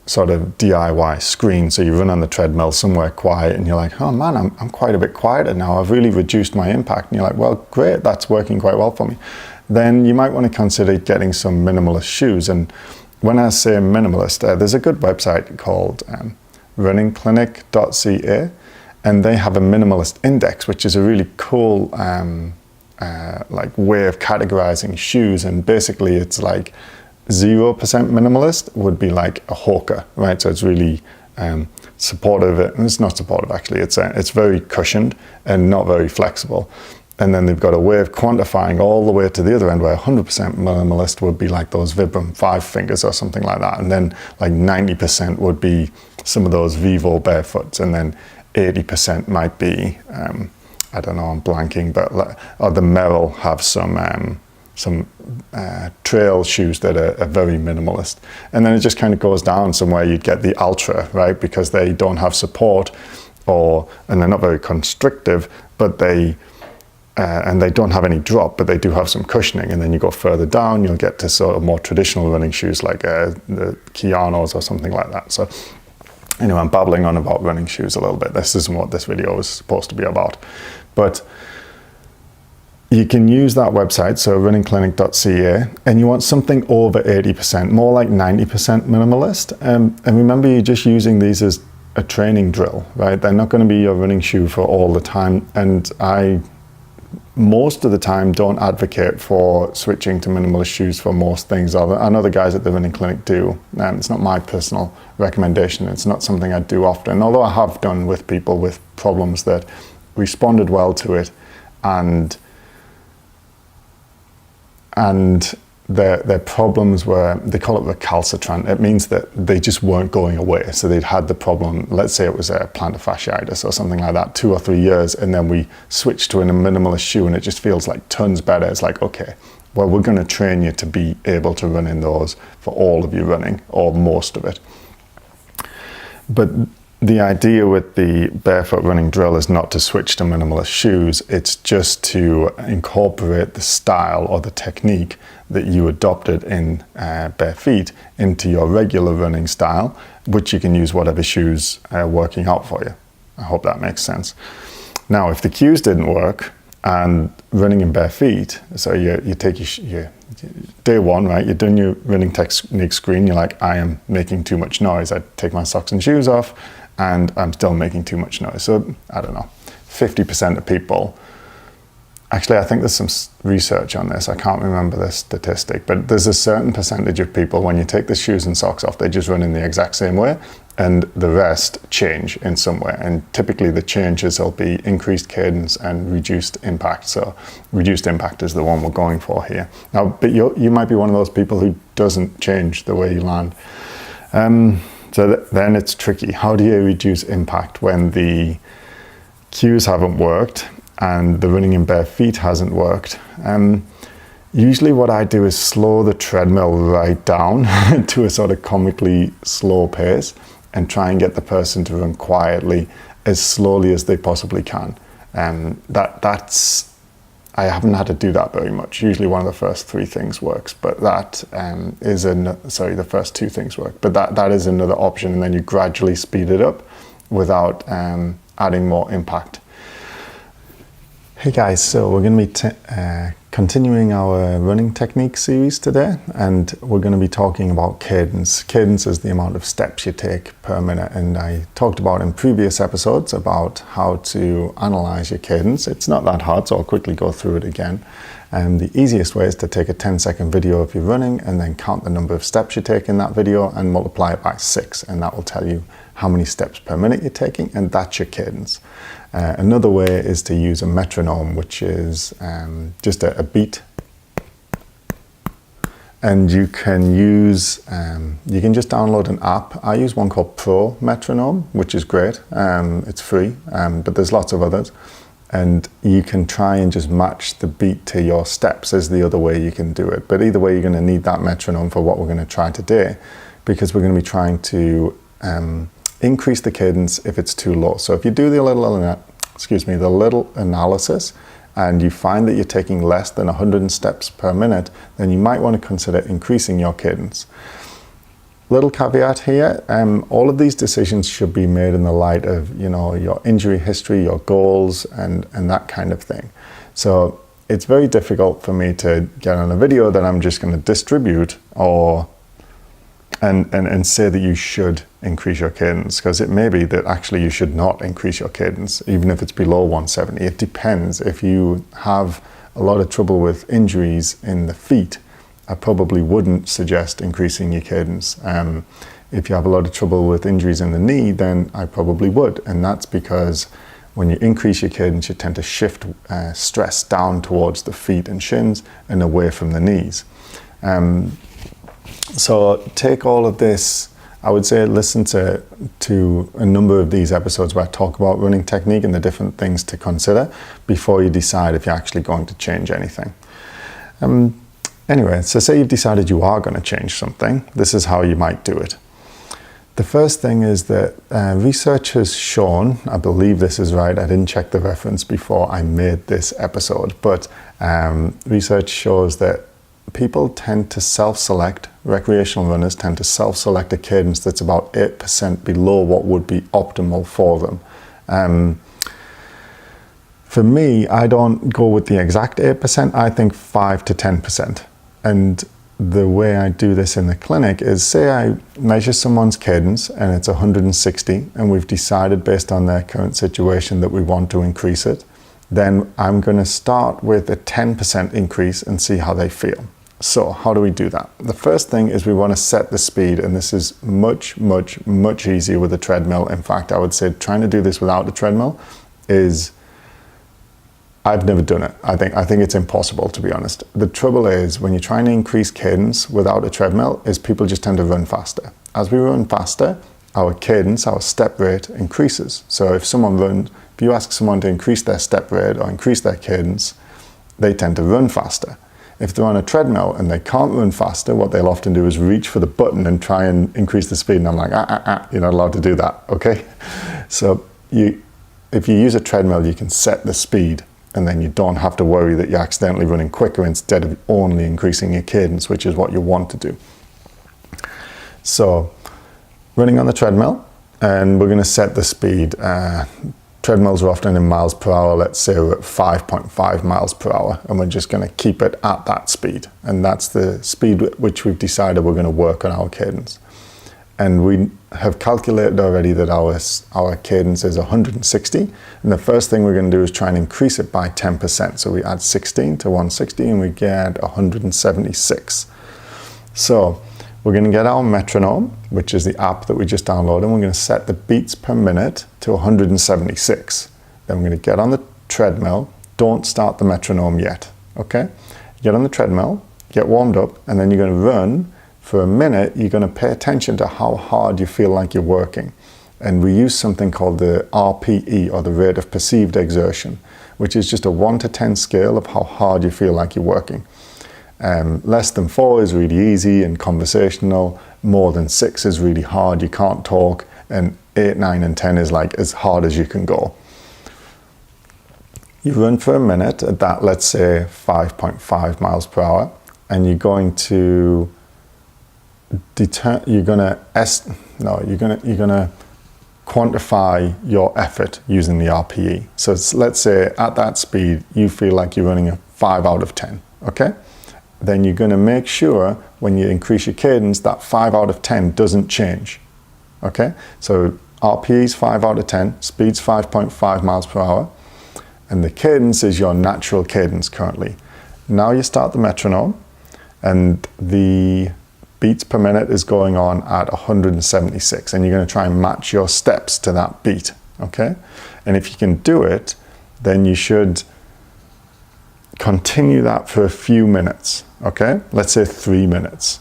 sort of DIY screen. So you run on the treadmill somewhere quiet, and you're like, oh man, I'm quite a bit quieter now. I've really reduced my impact. And you're like, well, great, that's working quite well for me. Then you might want to consider getting some minimalist shoes. And when I say minimalist, there's a good website called runningclinic.ca, and they have a minimalist index, which is a really cool like way of categorizing shoes. And basically it's like 0% minimalist would be like a Hoka, right? So it's really supportive. It's not supportive, actually. It's very cushioned and not very flexible. And then they've got a way of quantifying all the way to the other end, where 100% minimalist would be like those Vibram 5 fingers or something like that. And then like 90% would be some of those Vivo barefoots. And then 80% might be, I don't know, I'm blanking, but or the Merrell have some trail shoes that are very minimalist. And then it just kind of goes down somewhere. You'd get the Ultra, right? Because they don't have support, and they're not very constrictive, but and they don't have any drop, but they do have some cushioning. And then you go further down, you'll get to sort of more traditional running shoes like the Keanos or something like that. So anyway, I'm babbling on about running shoes a little bit. This isn't what this video was supposed to be about. But you can use that website, so runningclinic.ca, and you want something over 80%, more like 90% minimalist. And remember, you're just using these as a training drill, right? They're not going to be your running shoe for all the time. And I, most of the time, don't advocate for switching to minimalist shoes for most things. I know the guys at the running clinic do. It's not my personal recommendation. It's not something I do often, although I have done with people with problems that responded well to it, and their problems were, they call it recalcitrant. It means that they just weren't going away. So they'd had the problem, let's say it was a plantar fasciitis or something like that, 2 or 3 years, and then we switched to a minimalist shoe and it just feels like tons better. It's like, okay, well, we're going to train you to be able to run in those for all of your running, or most of it. But the idea with the barefoot running drill is not to switch to minimalist shoes. It's just to incorporate the style or the technique that you adopted in bare feet into your regular running style, which you can use whatever shoes are working out for you. I hope that makes sense. Now, if the cues didn't work and running in bare feet, so you take your day one, right? You're doing your running technique screen. You're like, I am making too much noise. I take my socks and shoes off, and I'm still making too much noise. So I don't know, 50% of people, actually I think there's some research on this, I can't remember the statistic, but there's a certain percentage of people, when you take the shoes and socks off, they just run in the exact same way, and the rest change in some way. And typically the changes will be increased cadence and reduced impact. So reduced impact is the one we're going for here. Now, but you might be one of those people who doesn't change the way you land. So then it's tricky. How do you reduce impact when the cues haven't worked and the running in bare feet hasn't worked? Usually what I do is slow the treadmill right down to a sort of comically slow pace and try and get the person to run quietly as slowly as they possibly can. That's I haven't had to do that very much. Usually one of the first 3 things works, but that the first 2 things work. But that is another option, and then you gradually speed it up without adding more impact. Hey guys, so we're going to be continuing our running technique series today, and we're going to be talking about cadence. Cadence is the amount of steps you take per minute, and I talked about in previous episodes about how to analyze your cadence. It's not that hard, so I'll quickly go through it again. The easiest way is to take a 10-second video of you running and then count the number of steps you take in that video and multiply it by 6, and that will tell you how many steps per minute you're taking, and that's your cadence. Another way is to use a metronome, which is just a beat, and you can use you can just download an app. I use one called Pro Metronome, which is great. It's free, but there's lots of others, and you can try and just match the beat to your steps is the other way you can do it. But either way, you're going to need that metronome for what we're going to try today, because we're going to be trying to increase the cadence if it's too low. So if you do the little analysis and you find that you're taking less than 100 steps per minute, then you might want to consider increasing your cadence. Little caveat here, all of these decisions should be made in the light of, your injury history, your goals, and that kind of thing. So it's very difficult for me to get on a video that I'm just going to distribute and say that you should increase your cadence, because it may be that actually you should not increase your cadence, even if it's below 170. It depends. If you have a lot of trouble with injuries in the feet, I probably wouldn't suggest increasing your cadence. If you have a lot of trouble with injuries in the knee, then I probably would. And that's because when you increase your cadence, you tend to shift stress down towards the feet and shins and away from the knees. So take all of this, I would say listen to a number of these episodes where I talk about running technique and the different things to consider before you decide if you're actually going to change anything. Anyway, so say you've decided you are going to change something. This is how you might do it. The first thing is that research has shown, I believe this is right, I didn't check the reference before I made this episode, but research shows that people tend to self-select, recreational runners tend to self-select a cadence that's about 8% below what would be optimal for them. For me, I don't go with the exact 8%, I think 5 to 10%. And the way I do this in the clinic is, say I measure someone's cadence and it's 160, and we've decided based on their current situation that we want to increase it. Then I'm going to start with a 10% increase and see how they feel. So how do we do that? The first thing is we want to set the speed, and this is much easier with a treadmill. In fact, I would say trying to do this without a treadmill is, I've never done it. I think it's impossible, to be honest. The trouble is when you're trying to increase cadence without a treadmill is people just tend to run faster. As we run faster, our cadence, our step rate increases. So if you ask someone to increase their step rate or increase their cadence, they tend to run faster. If they're on a treadmill and they can't run faster, what they'll often do is reach for the button and try and increase the speed. And I'm like, you're not allowed to do that, okay? So if you use a treadmill, you can set the speed, and then you don't have to worry that you're accidentally running quicker instead of only increasing your cadence, which is what you want to do. So running on the treadmill, and we're going to set the speed. Treadmills are often in miles per hour. Let's say we're at 5.5 miles per hour, and we're just going to keep it at that speed. And that's the speed at which we've decided we're going to work on our cadence. And we have calculated already that our cadence is 160. And the first thing we're going to do is try and increase it by 10%. So we add 16 to 160 and we get 176. So we're going to get our metronome, which is the app that we just downloaded, and we're going to set the beats per minute to 176. Then we're going to get on the treadmill. Don't start the metronome yet, okay? Get on the treadmill, get warmed up, and then you're going to run. For a minute, you're going to pay attention to how hard you feel like you're working. And we use something called the RPE, or the rate of perceived exertion, which is just a 1 to 10 scale of how hard you feel like you're working. Less than 4 is really easy and conversational. More than 6 is really hard, you can't talk. And 8, 9, and 10 is like as hard as you can go. You run for a minute at that, let's say 5.5 miles per hour, and you're going to quantify your effort using the RPE. So let's say at that speed you feel like you're running a 5 out of 10, okay? Then you're going to make sure when you increase your cadence that 5 out of 10 doesn't change, okay? So RPE is 5 out of 10, speed's 5.5 miles per hour, and the cadence is your natural cadence currently. Now you start the metronome, and the beats per minute is going on at 176, and you're going to try and match your steps to that beat, okay? And if you can do it, then you should continue that for a few minutes, okay? Let's say 3 minutes.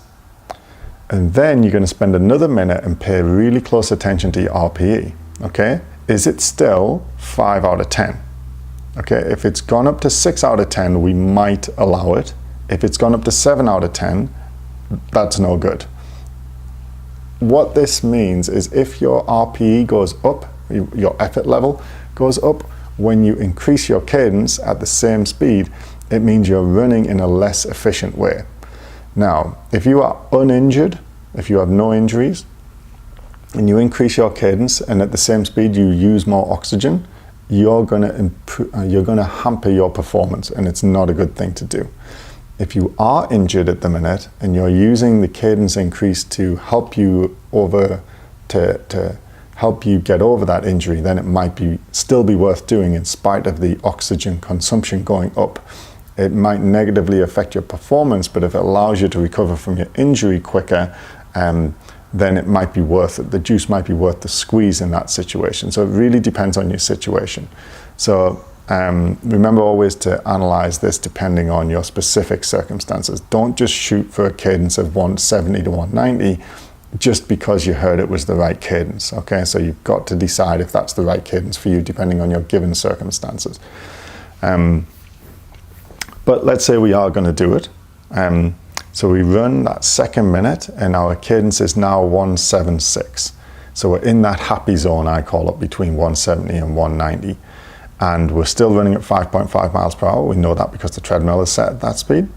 And then you're going to spend another minute and pay really close attention to your RPE, okay? Is it still 5 out of 10? Okay, if it's gone up to 6 out of 10, we might allow it. If it's gone up to 7 out of 10, that's no good. What this means is if your RPE goes up, your effort level goes up, when you increase your cadence at the same speed, it means you're running in a less efficient way. Now, if you are uninjured, if you have no injuries, and you increase your cadence and at the same speed you use more oxygen, you're going to hamper your performance, and it's not a good thing to do. If you are injured at the minute and you're using the cadence increase to help you help you get over that injury, then it might still be worth doing in spite of the oxygen consumption going up. It might negatively affect your performance, but if it allows you to recover from your injury quicker, then it might be worth it. The juice might be worth the squeeze in that situation. So it really depends on your situation. So remember always to analyze this depending on your specific circumstances. Don't just shoot for a cadence of 170 to 190 just because you heard it was the right cadence, okay? So you've got to decide if that's the right cadence for you depending on your given circumstances. But let's say we are going to do it. So we run that second minute and our cadence is now 176. So we're in that happy zone, I call it, between 170 and 190. And we're still running at 5.5 miles per hour. We know that because the treadmill is set at that speed.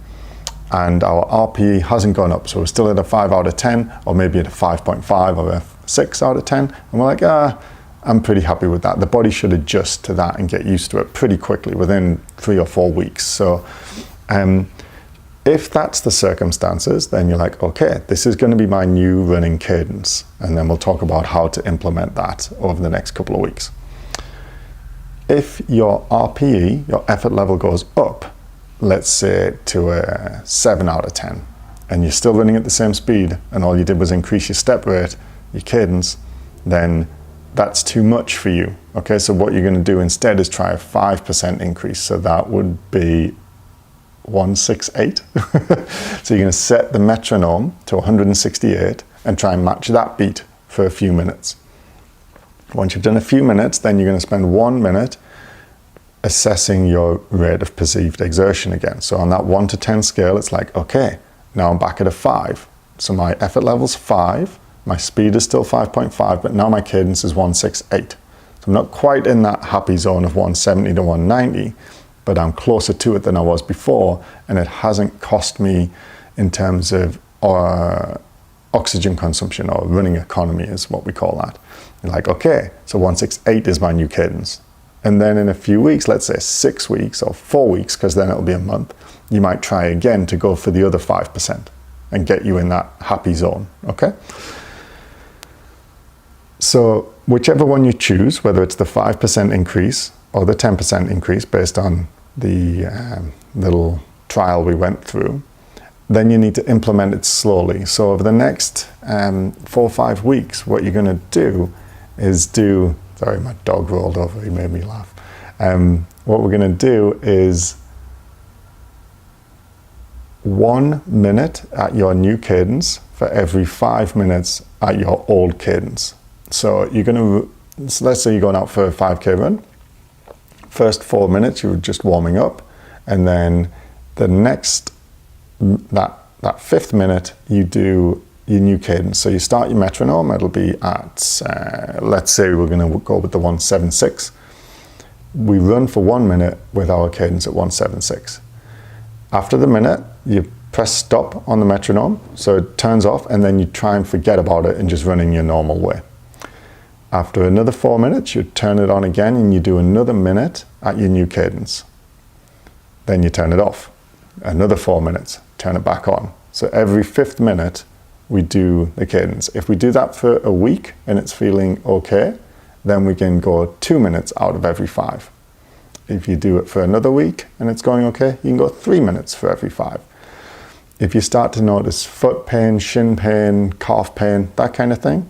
And our RPE hasn't gone up. So we're still at a 5 out of 10, or maybe at a 5.5 or a 6 out of 10. And we're like, I'm pretty happy with that. The body should adjust to that and get used to it pretty quickly within 3 or 4 weeks. So If that's the circumstances, then you're like, okay, this is going to be my new running cadence. And then we'll talk about how to implement that over the next couple of weeks. If your RPE, your effort level, goes up, let's say to a 7 out of 10, and you're still running at the same speed, and all you did was increase your step rate, your cadence, then that's too much for you. Okay, so what you're going to do instead is try a 5% increase. So that would be 168. So you're going to set the metronome to 168 and try and match that beat for a few minutes. Once you've done a few minutes, then you're going to spend 1 minute assessing your rate of perceived exertion again. So on that 1 to 10 scale, it's like, okay, now I'm back at a 5. So my effort level's 5, my speed is still 5.5, but now my cadence is 168. So I'm not quite in that happy zone of 170 to 190, but I'm closer to it than I was before, and it hasn't cost me in terms of oxygen consumption, or running economy is what we call that. You're like, okay, so 168 is my new cadence. And then in a few weeks, let's say 6 weeks or 4 weeks, because then it'll be a month, you might try again to go for the other 5% and get you in that happy zone, okay? So whichever one you choose, whether it's the 5% increase or the 10% increase based on the little trial we went through, then you need to implement it slowly. So over the next 4 or 5 weeks, what you're going to do is sorry, my dog rolled over, he made me laugh. What we're going to do is 1 minute at your new cadence for every 5 minutes at your old cadence. So let's say you're going out for a 5K run. First 4 minutes, you're just warming up. And then the next, that 5th minute, you do your new cadence. So you start your metronome, it'll be at, let's say we're going to go with the 176. We run for 1 minute with our cadence at 176. After the minute, you press stop on the metronome, so it turns off, and then you try and forget about it and just run in your normal way. After another 4 minutes, you turn it on again and you do another minute at your new cadence. Then you turn it off. Another 4 minutes, turn it back on. So every 5th minute, we do the cadence. If we do that for a week and it's feeling okay, then we can go 2 minutes out of every 5. If you do it for another week and it's going okay, you can go 3 minutes for every 5. If you start to notice foot pain, shin pain, calf pain, that kind of thing,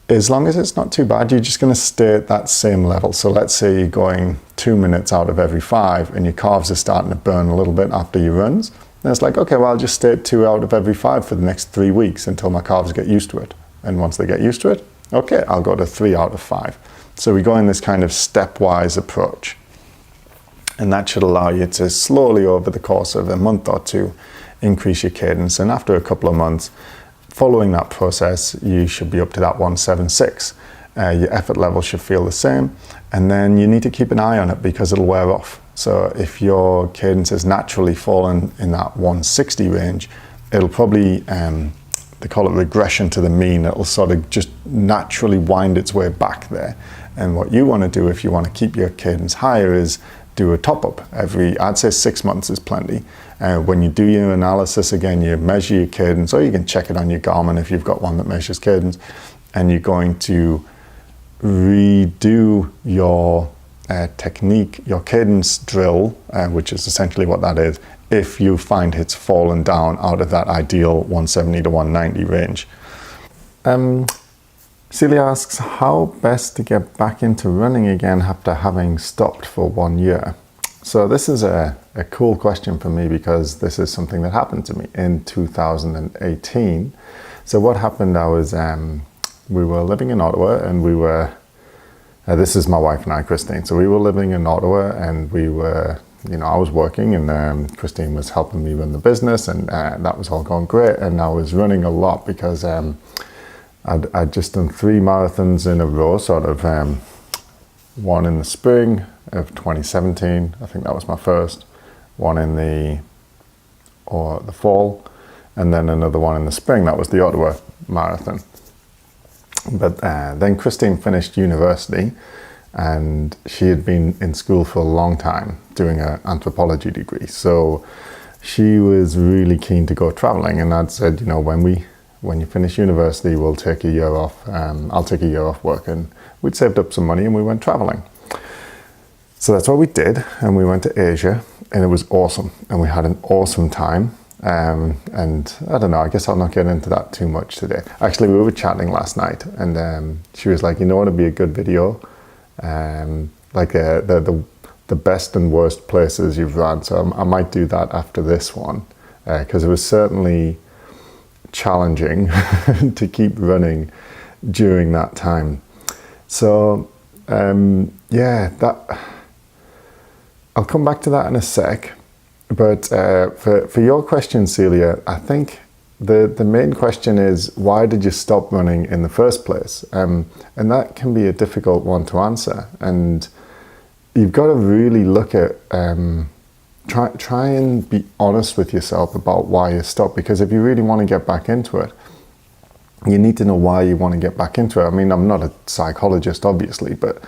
as long as it's not too bad, you're just going to stay at that same level. So let's say you're going 2 minutes out of every 5 and your calves are starting to burn a little bit after your runs. Then it's like, okay, well, I'll just stay at 2 out of every 5 for the next 3 weeks until my calves get used to it. And once they get used to it, okay, I'll go to 3 out of 5. So we go in this kind of stepwise approach. And that should allow you to slowly, over the course of a month or two, increase your cadence. And after a couple of months, following that process, you should be up to that 176. Your effort level should feel the same. And then you need to keep an eye on it because it'll wear off. So if your cadence has naturally fallen in that 160 range, it'll probably, they call it regression to the mean. It'll sort of just naturally wind its way back there. And what you want to do if you want to keep your cadence higher is do a top-up I'd say 6 months is plenty. When you do your analysis again, you measure your cadence, or you can check it on your Garmin if you've got one that measures cadence, and you're going to redo your technique, your cadence drill, which is essentially what that is, if you find it's fallen down out of that ideal 170 to 190 range. Celia asks, how best to get back into running again after having stopped for 1 year? So this is a cool question for me because this is something that happened to me in 2018. So what happened, we were living in Ottawa, and we were, this is my wife and I, Christine. So we were living in Ottawa, and we were, I was working, and Christine was helping me run the business, and that was all going great. And I was running a lot because I'd just done 3 marathons in a row, sort of one in the spring of 2017. I think that was my first. One in the fall, and then another one in the spring. That was the Ottawa Marathon. But then Christine finished university, and she had been in school for a long time doing an anthropology degree. So she was really keen to go traveling, and I'd said, you know, when you finish university, we'll take a year off. I'll take a year off work, and we'd saved up some money and we went traveling. So that's what we did, and we went to Asia, and it was awesome, and we had an awesome time. And I don't know, I guess I'll not get into that too much today. Actually, we were chatting last night, and she was like, you know what would be a good video? Like the best and worst places you've run. So I might do that after this one, because it was certainly challenging to keep running during that time. So yeah, I'll come back to that in a sec. But for your question, Celia, I think the main question is, why did you stop running in the first place? And that can be a difficult one to answer. And you've got to really look at, try and be honest with yourself about why you stopped. Because if you really want to get back into it, you need to know why you want to get back into it. I mean, I'm not a psychologist, obviously, but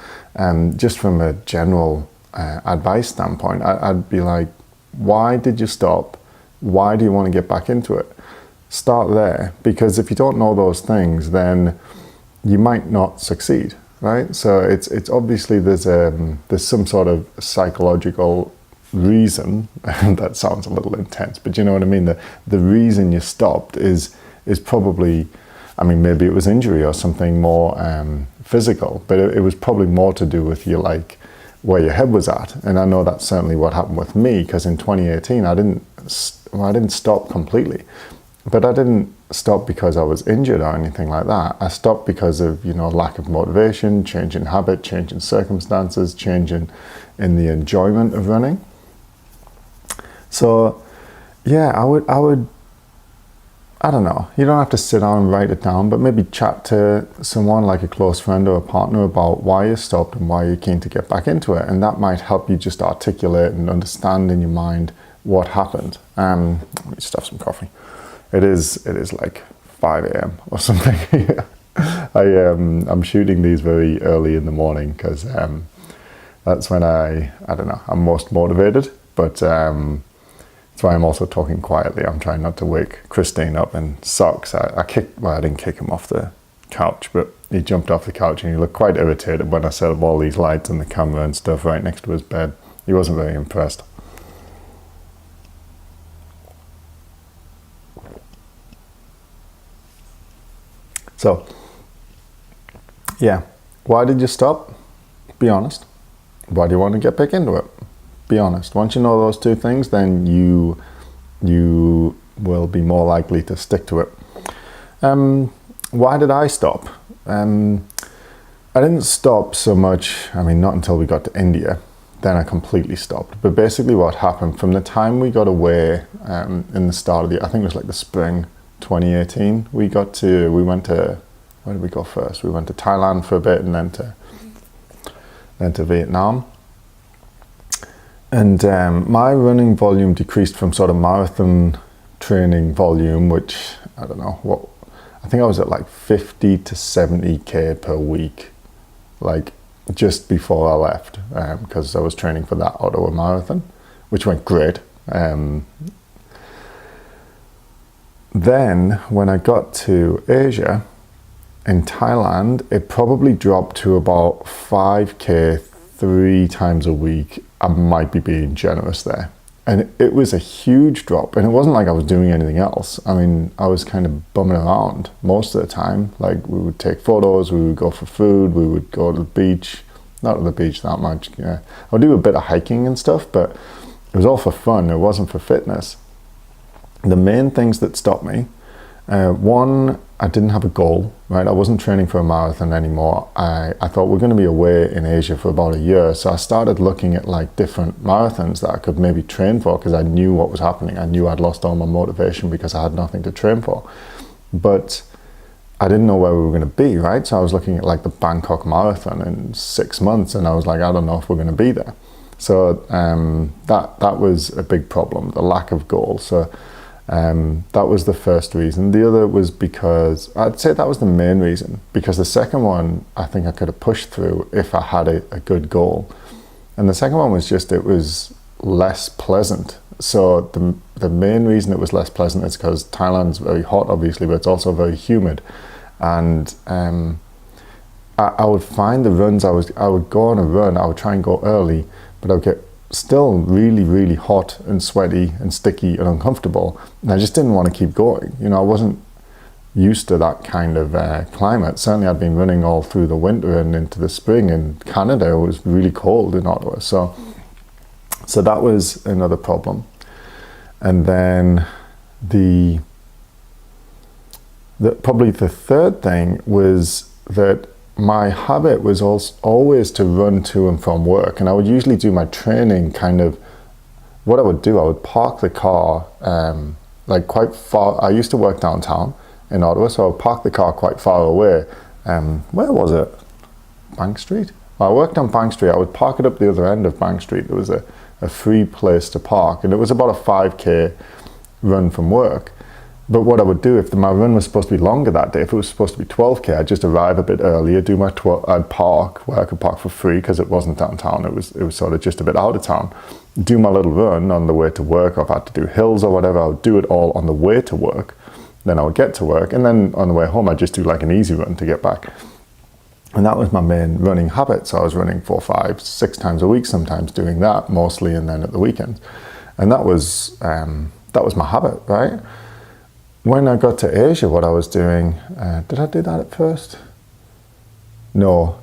just from a general advice standpoint, I'd be like, why did you stop? Why do you want to get back into it? Start there, because if you don't know those things, then you might not succeed, right? So it's obviously there's some sort of psychological reason. That sounds a little intense, but you know what I mean. The reason you stopped is probably, I mean, maybe it was injury or something more physical, but it was probably more to do with where your head was at. And I know that's certainly what happened with me, because in 2018 I didn't stop completely, but I didn't stop because I was injured or anything like that. I stopped because of, you know, lack of motivation, change in habit, change in circumstances, change in the enjoyment of running. So yeah, I don't know, you don't have to sit down and write it down, but maybe chat to someone like a close friend or a partner about why you stopped and why you're keen to get back into it. And that might help you just articulate and understand in your mind what happened. Let me just have some coffee. It is like 5 a.m. or something. I'm shooting these very early in the morning because that's when I don't know, I'm most motivated, but that's why I'm also talking quietly. I'm trying not to wake Christine up in socks. I didn't kick him off the couch, but he jumped off the couch and he looked quite irritated when I set up all these lights and the camera and stuff right next to his bed. He wasn't very impressed. So, yeah, why did you stop? Be honest. Why do you want to get back into it? Be honest. Once you know those two things, then you will be more likely to stick to it. Why did I stop? I didn't stop so much, I mean, not until we got to India. Then I completely stopped. But basically what happened, from the time we got away in the start of I think it was like the spring 2018, we went to, where did we go first? We went to Thailand for a bit, and then to Vietnam. And my running volume decreased from sort of marathon training volume, which, I don't know, I think I was at like 50 to 70K per week, like just before I left, because I was training for that Ottawa marathon, which went great. Then when I got to Asia, in Thailand, it probably dropped to about 5K 3 times a week. I might be being generous there. And it was a huge drop. And it wasn't like I was doing anything else. I mean, I was kind of bumming around most of the time. Like, we would take photos, we would go for food, we would go to the beach. Not to the beach that much. Yeah. I would do a bit of hiking and stuff, but it was all for fun. It wasn't for fitness. The main things that stopped me, one, I didn't have a goal, right? I wasn't training for a marathon anymore. I thought we're going to be away in Asia for about a year. So I started looking at like different marathons that I could maybe train for, because I knew what was happening. I knew I'd lost all my motivation because I had nothing to train for. But I didn't know where we were going to be, right? So I was looking at like the Bangkok Marathon in 6 months, and I was like, I don't know if we're going to be there. So that was a big problem, the lack of goal. So that was the first reason. The other was because, I'd say that was the main reason, because the second one, I think I could have pushed through if I had a good goal. And the second one was just, it was less pleasant So the main reason it was less pleasant is because Thailand's very hot, obviously, but it's also very humid. And I would find the runs, I would go on a run, I would try and go early, but I would get still really, really hot and sweaty and sticky and uncomfortable. And I just didn't want to keep going. You know, I wasn't used to that kind of climate. Certainly I'd been running all through the winter and into the spring in Canada. It was really cold in Ottawa. So that was another problem. And then probably the third thing was that my habit was always to run to and from work. And I would usually do my training what I would do, I would park the car like quite far. I used to work downtown in Ottawa, so I would park the car quite far away. Where was it? Bank Street? Well, I worked on Bank Street. I would park it up the other end of Bank Street. There was a free place to park, and it was about a 5k run from work. But what I would do, if my run was supposed to be longer that day, if it was supposed to be 12k, I'd just arrive a bit earlier, I'd park where I could park for free because it wasn't downtown. It was sort of just a bit out of town. Do my little run on the way to work, or if I had to do hills or whatever, I would do it all on the way to work. Then I would get to work, and then on the way home, I'd just do like an easy run to get back. And that was my main running habit. So I was running 4, 5, 6 times a week, sometimes doing that mostly, and then at the weekends. And that was my habit, right? When I got to Asia, what I was doing, did I do that at first? No,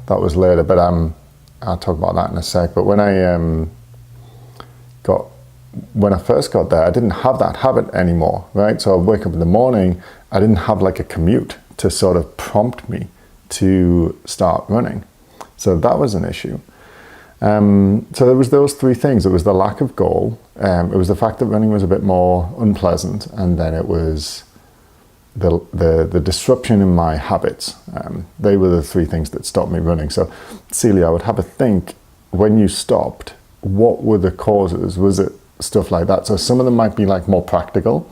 that was later, but I'll talk about that in a sec. But when I first got there, I didn't have that habit anymore, right? So I'd wake up in the morning, I didn't have like a commute to sort of prompt me to start running. So that was an issue. So there was those 3 things. It was the lack of goal, it was the fact that running was a bit more unpleasant, and then it was the disruption in my habits. They were the 3 things that stopped me running. So Celia, I would have a think, when you stopped, what were the causes? Was it stuff like that? So some of them might be like more practical,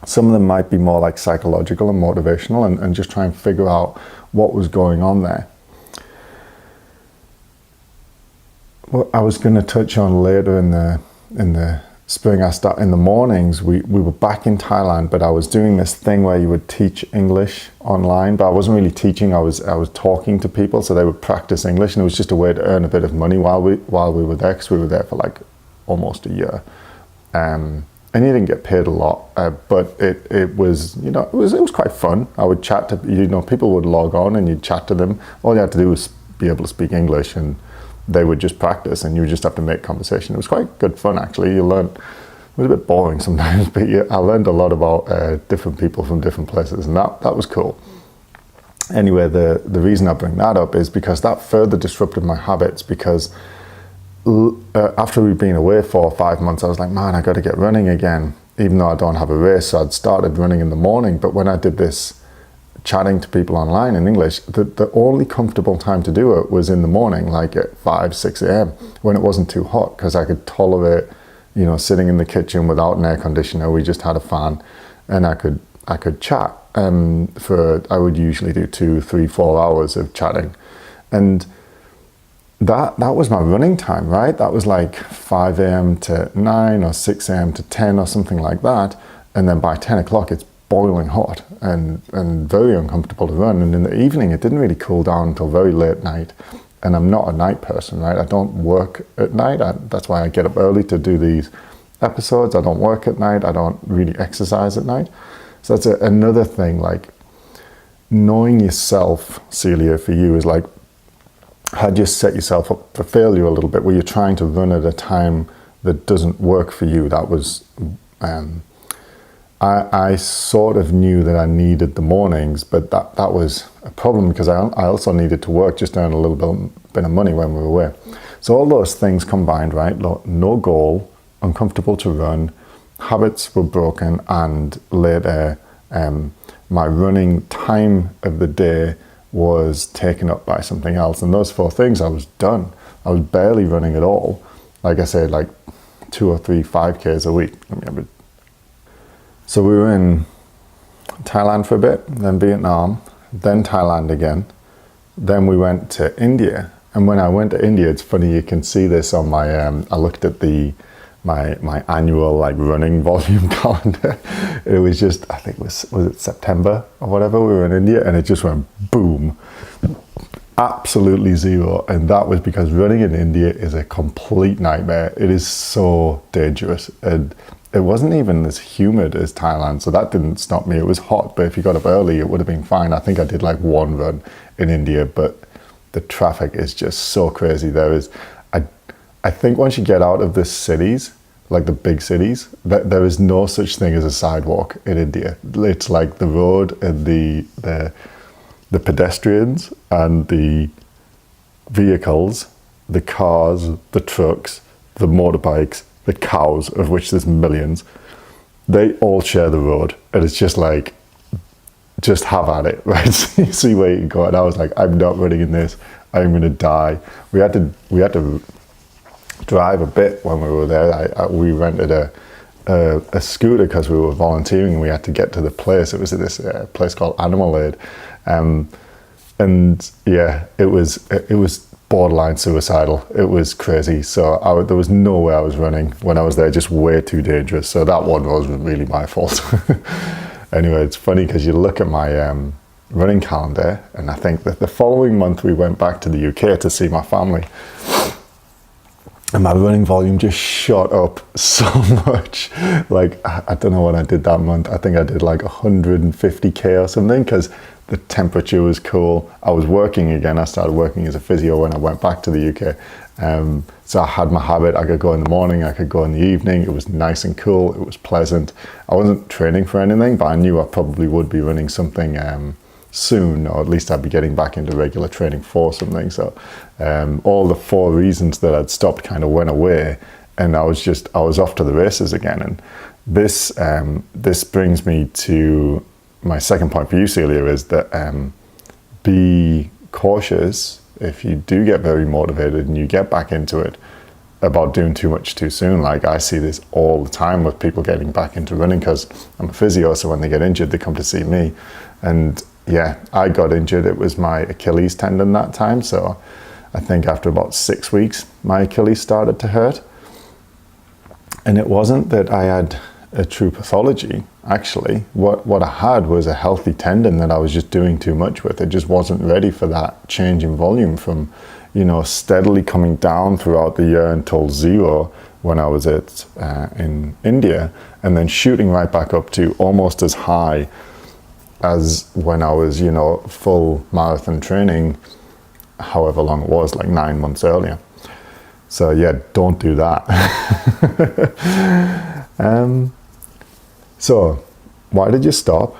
some of them might be more like psychological and motivational, and just try and figure out what was going on there. What I was going to touch on later in the spring, in the mornings, we were back in Thailand, but I was doing this thing where you would teach English online, but I wasn't really teaching, I was talking to people, so they would practice English, and it was just a way to earn a bit of money while we were there, because we were there for like almost a year. And you didn't get paid a lot, but it was, you know, it was quite fun. I would chat to, you know, people would log on and you'd chat to them. All you had to do was be able to speak English, and they would just practice, and you would just have to make conversation. It was quite good fun, actually. You learned, it was a bit boring sometimes, but I learned a lot about different people from different places, and that was cool. Anyway, the reason I bring that up is because that further disrupted my habits, because after we'd been away 4 or 5 months, I was like, man, I got to get running again, even though I don't have a race. So I'd started running in the morning, but when I did this chatting to people online in English, the only comfortable time to do it was in the morning, like at 5, 6 a.m. when it wasn't too hot, because I could tolerate, you know, sitting in the kitchen without an air conditioner. We just had a fan, and I could chat. I would usually do 2, 3, 4 hours of chatting, and that was my running time, right? That was like 5 a.m. to 9 or 6 a.m. to 10 or something like that. And then by 10 o'clock, it's boiling hot and very uncomfortable to run. And in the evening, it didn't really cool down until very late night. And I'm not a night person, right? I don't work at night. That's why I get up early to do these episodes. I don't work at night. I don't really exercise at night. So that's another thing, like knowing yourself, Celia, for you is like, had you set yourself up for failure a little bit, where you're trying to run at a time that doesn't work for you. That was, I sort of knew that I needed the mornings, but that was a problem, because I also needed to work just to earn a little bit of money when we were away. So all those things combined, right? No goal, uncomfortable to run, habits were broken, and later my running time of the day was taken up by something else. And those 4 things, I was done. I was barely running at all. Like I said, like 2 or 3 5Ks a week. So we were in Thailand for a bit, then Vietnam, then Thailand again. Then we went to India. And when I went to India, it's funny, you can see this on my, I looked at my annual like running volume calendar. It was just, I think was it September or whatever, we were in India, and it just went boom, absolutely zero. And that was because running in India is a complete nightmare. It is so dangerous, and it wasn't even as humid as Thailand, so that didn't stop me. It was hot, but if you got up early, it would have been fine. I think I did like one run in India, but the traffic is just so crazy. I think once you get out of the cities, like the big cities, there is no such thing as a sidewalk in India. It's like the road and the pedestrians and the vehicles, the cars, the trucks, the motorbikes, the cows, of which there's millions, they all share the road. And it's just like, just have at it, right? See where you can go. And I was like, I'm not running in this. I'm going to die. We had to drive a bit when we were there. We rented a scooter because we were volunteering, and we had to get to the place. It was at this place called Animal Aid. And yeah, it was borderline suicidal. It was crazy. So there was no way I was running when I was there, just way too dangerous. So that one was really my fault. Anyway, it's funny because you look at my running calendar, and I think that the following month we went back to the UK to see my family. And my running volume just shot up so much. Like, I don't know what I did that month. I think I did like 150k or something, because the temperature was cool. I was working again. I started working as a physio when I went back to the UK. So I had my habit. I could go in the morning, I could go in the evening. It was nice and cool. It was pleasant. I wasn't training for anything, but I knew I probably would be running something soon, or at least I'd be getting back into regular training for something. So all the 4 reasons that I'd stopped kind of went away, and I was off to the races again. And this brings me to my second point for you, Celia, is that be cautious if you do get very motivated and you get back into it, about doing too much too soon. Like, I see this all the time with people getting back into running, because I'm a physio, so when they get injured, they come to see me. And yeah, I got injured. It was my Achilles tendon that time. So I think after about 6 weeks, my Achilles started to hurt. And it wasn't that I had a true pathology, actually. What I had was a healthy tendon that I was just doing too much with. It just wasn't ready for that change in volume from, steadily coming down throughout the year until 0 when I was in India, and then shooting right back up to almost as high as when I was, full marathon training, however long it was, like 9 months earlier. So yeah, don't do that. So why did you stop?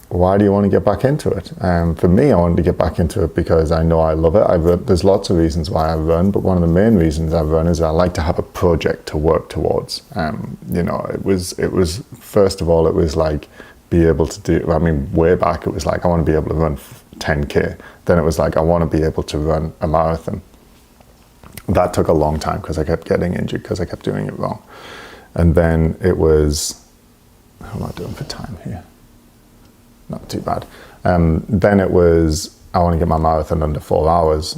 Why do you want to get back into it? For me, I wanted to get back into it because I know I love it. There's lots of reasons why I run, but one of the main reasons I run is I like to have a project to work towards. It was first of all, it was like, be able to do, way back it was like, I want to be able to run 10k. Then it was like, I want to be able to run a marathon. That took a long time because I kept getting injured because I kept doing it wrong. And then it was, how am I doing for time here? Not too bad. Then it was, I want to get my marathon under 4 hours.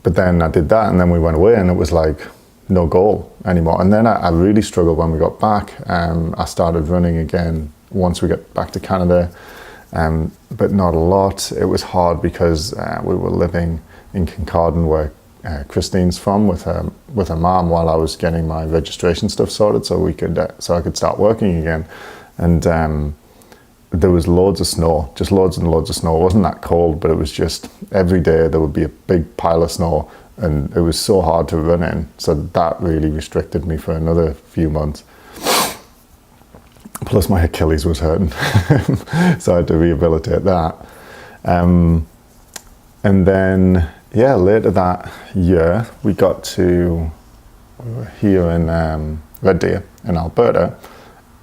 But then I did that, and then we went away, and it was like, no goal anymore. And then I really struggled when we got back. I started running again once we got back to Canada, but not a lot. It was hard because we were living in Kincardine, where Christine's from, with her mom, while I was getting my registration stuff sorted, so I could start working again. And there was loads of snow, just loads and loads of snow. It wasn't that cold, but it was just every day there would be a big pile of snow, and it was so hard to run in. So that really restricted me for another few months. Plus my Achilles was hurting, so I had to rehabilitate that. And then, yeah, later that year, we were here in Red Deer in Alberta,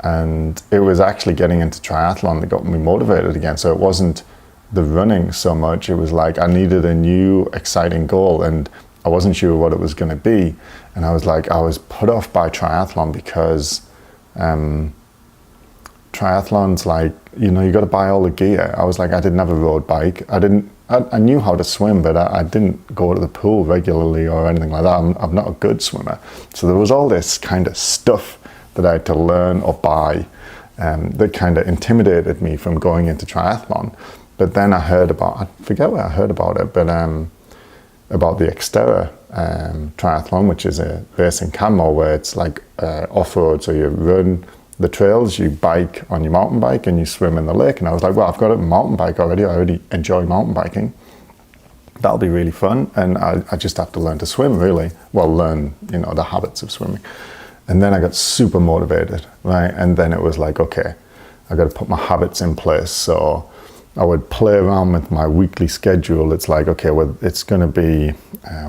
and it was actually getting into triathlon that got me motivated again. So it wasn't the running so much, it was like I needed a new exciting goal, and I wasn't sure what it was going to be. And I was put off by triathlon because triathlon's like, you got to buy all the gear. I was like, I didn't have a road bike. I didn't I knew how to swim, but I didn't go to the pool regularly or anything like that. I'm not a good swimmer. So there was all this kind of stuff that I had to learn or buy that kind of intimidated me from going into triathlon. But then I heard about, I forget where I heard about it, but about the Xterra triathlon, which is a race in Canmore where it's like off-road. So you run the trails, you bike on your mountain bike, and you swim in the lake. And I was like, well, I've got a mountain bike already. I already enjoy mountain biking. That'll be really fun. And I just have to learn to swim, really. Well, learn, the habits of swimming. And then I got super motivated, right? And then it was like, okay, I got to put my habits in place. So I would play around with my weekly schedule. It's like, okay, well, it's going to be,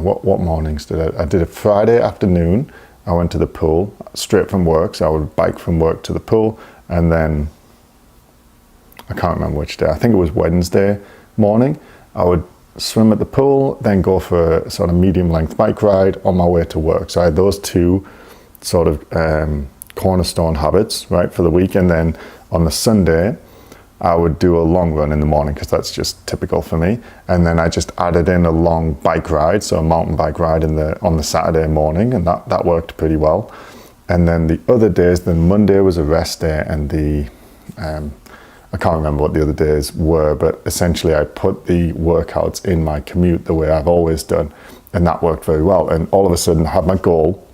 what mornings did I did it Friday afternoon. I went to the pool straight from work. So I would bike from work to the pool. And then, I can't remember which day. I think it was Wednesday morning. I would swim at the pool, then go for a sort of medium length bike ride on my way to work. So I had those two sort of cornerstone habits, right, for the week. And then on the Sunday, I would do a long run in the morning because that's just typical for me. And then I just added in a long bike ride, so a mountain bike ride on the Saturday morning, and that worked pretty well. And then the other days, then Monday was a rest day, and I can't remember what the other days were, but essentially I put the workouts in my commute the way I've always done, and that worked very well. And all of a sudden I had my goal,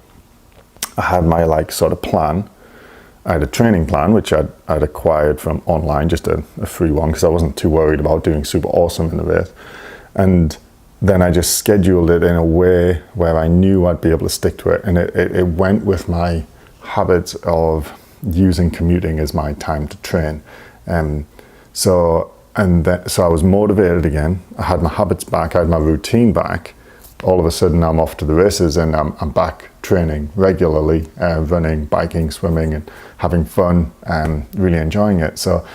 I had my sort of plan. I had a training plan, which I'd acquired from online, just a free one, because I wasn't too worried about doing super awesome in the race. And then I just scheduled it in a way where I knew I'd be able to stick to it. And it went with my habits of using commuting as my time to train. So I was motivated again. I had my habits back, I had my routine back. All of a sudden I'm off to the races, and I'm back training regularly, running, biking, swimming, and having fun, and really enjoying it. So,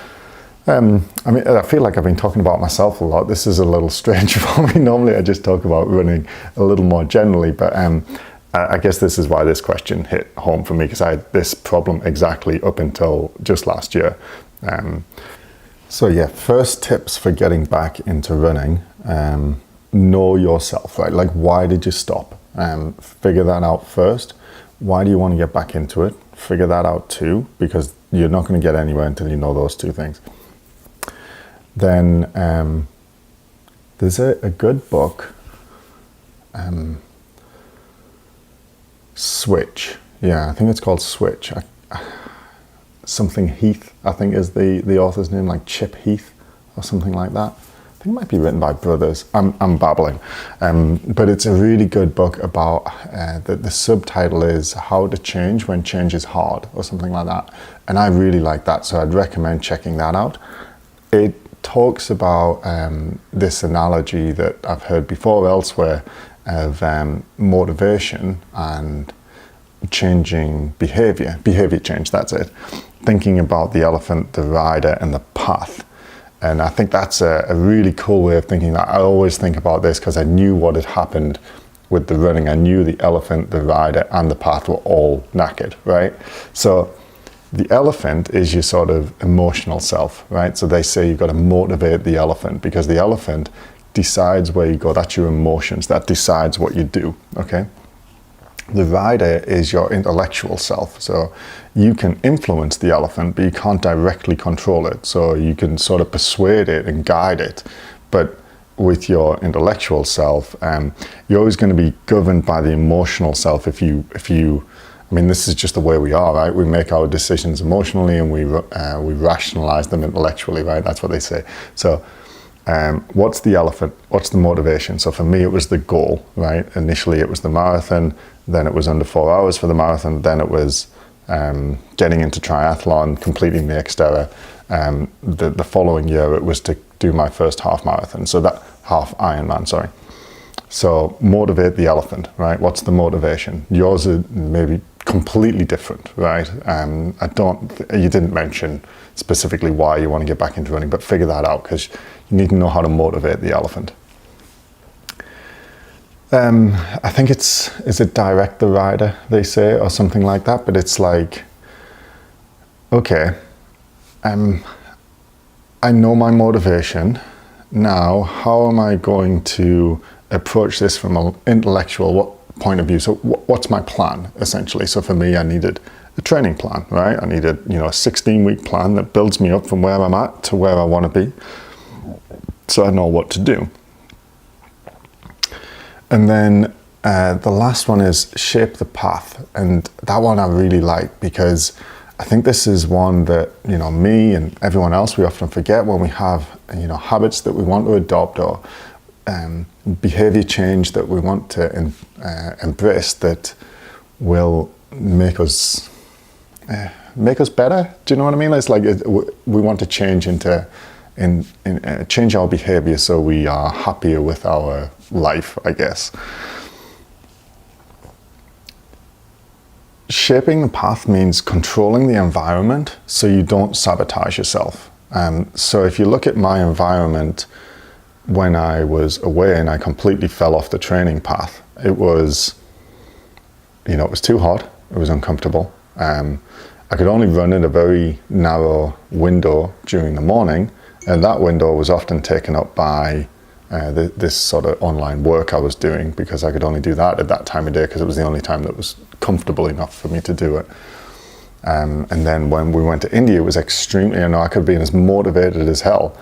I feel like I've been talking about myself a lot. This is a little strange for me. Normally I just talk about running a little more generally, but I guess this is why this question hit home for me, because I had this problem exactly up until just last year. So yeah, first tips for getting back into running. Know yourself, right? Like, why did you stop? Figure that out first. Why do you want to get back into it? Figure that out too, because you're not going to get anywhere until you know those two things. Then there's a good book, Switch. Yeah, I think it's called Switch. Something Heath, I think is the author's name, like Chip Heath or something like that. I think it might be written by brothers. I'm babbling. But it's a really good book about, the subtitle is How to Change When Change is Hard, or something like that. And I really like that, so I'd recommend checking that out. It talks about this analogy that I've heard before elsewhere of motivation and changing behavior change, that's it. Thinking about the elephant, the rider, and the path. And I think that's a really cool way of thinking. I always think about this because I knew what had happened with the running. I knew the elephant, the rider, and the path were all knackered, right? So the elephant is your sort of emotional self, right? So they say you've got to motivate the elephant, because the elephant decides where you go. That's your emotions. That decides what you do, okay? The rider is your intellectual self. So you can influence the elephant, but you can't directly control it. So you can sort of persuade it and guide it. But with your intellectual self, you're always going to be governed by the emotional self. If you, I mean, this is just the way we are, right? We make our decisions emotionally, and we rationalize them intellectually, right? That's what they say. So what's the elephant? What's the motivation? So for me, it was the goal, right? Initially, it was the marathon. Then it was under 4 hours for the marathon. Then it was getting into triathlon, completing the Xterra. The following year, it was to do my first half marathon. So that half Ironman, sorry. So motivate the elephant, right? What's the motivation? Yours is maybe completely different, right? You didn't mention specifically why you want to get back into running, but figure that out, because you need to know how to motivate the elephant. I think is it direct the rider, they say, or something like that, but it's like, okay, I know my motivation, now how am I going to approach this from an intellectual point of view? So what's my plan, essentially? So for me, I needed a training plan, right? I needed, a 16-week plan that builds me up from where I'm at to where I want to be, so I know what to do. And then the last one is shape the path. And that one I really like, because I think this is one that, me and everyone else, we often forget when we have, habits that we want to adopt, or behavior change that we want to embrace, that will make us better. Do you know what I mean? It's like we want to change change our behavior so we are happier with our life, I guess. Shaping the path means controlling the environment so you don't sabotage yourself. So if you look at my environment when I was away and I completely fell off the training path, it was too hot, it was uncomfortable. I could only run in a very narrow window during the morning, and that window was often taken up by this sort of online work I was doing, because I could only do that at that time of day because it was the only time that was comfortable enough for me to do it. And then when we went to India, it was extremely, I could have been as motivated as hell,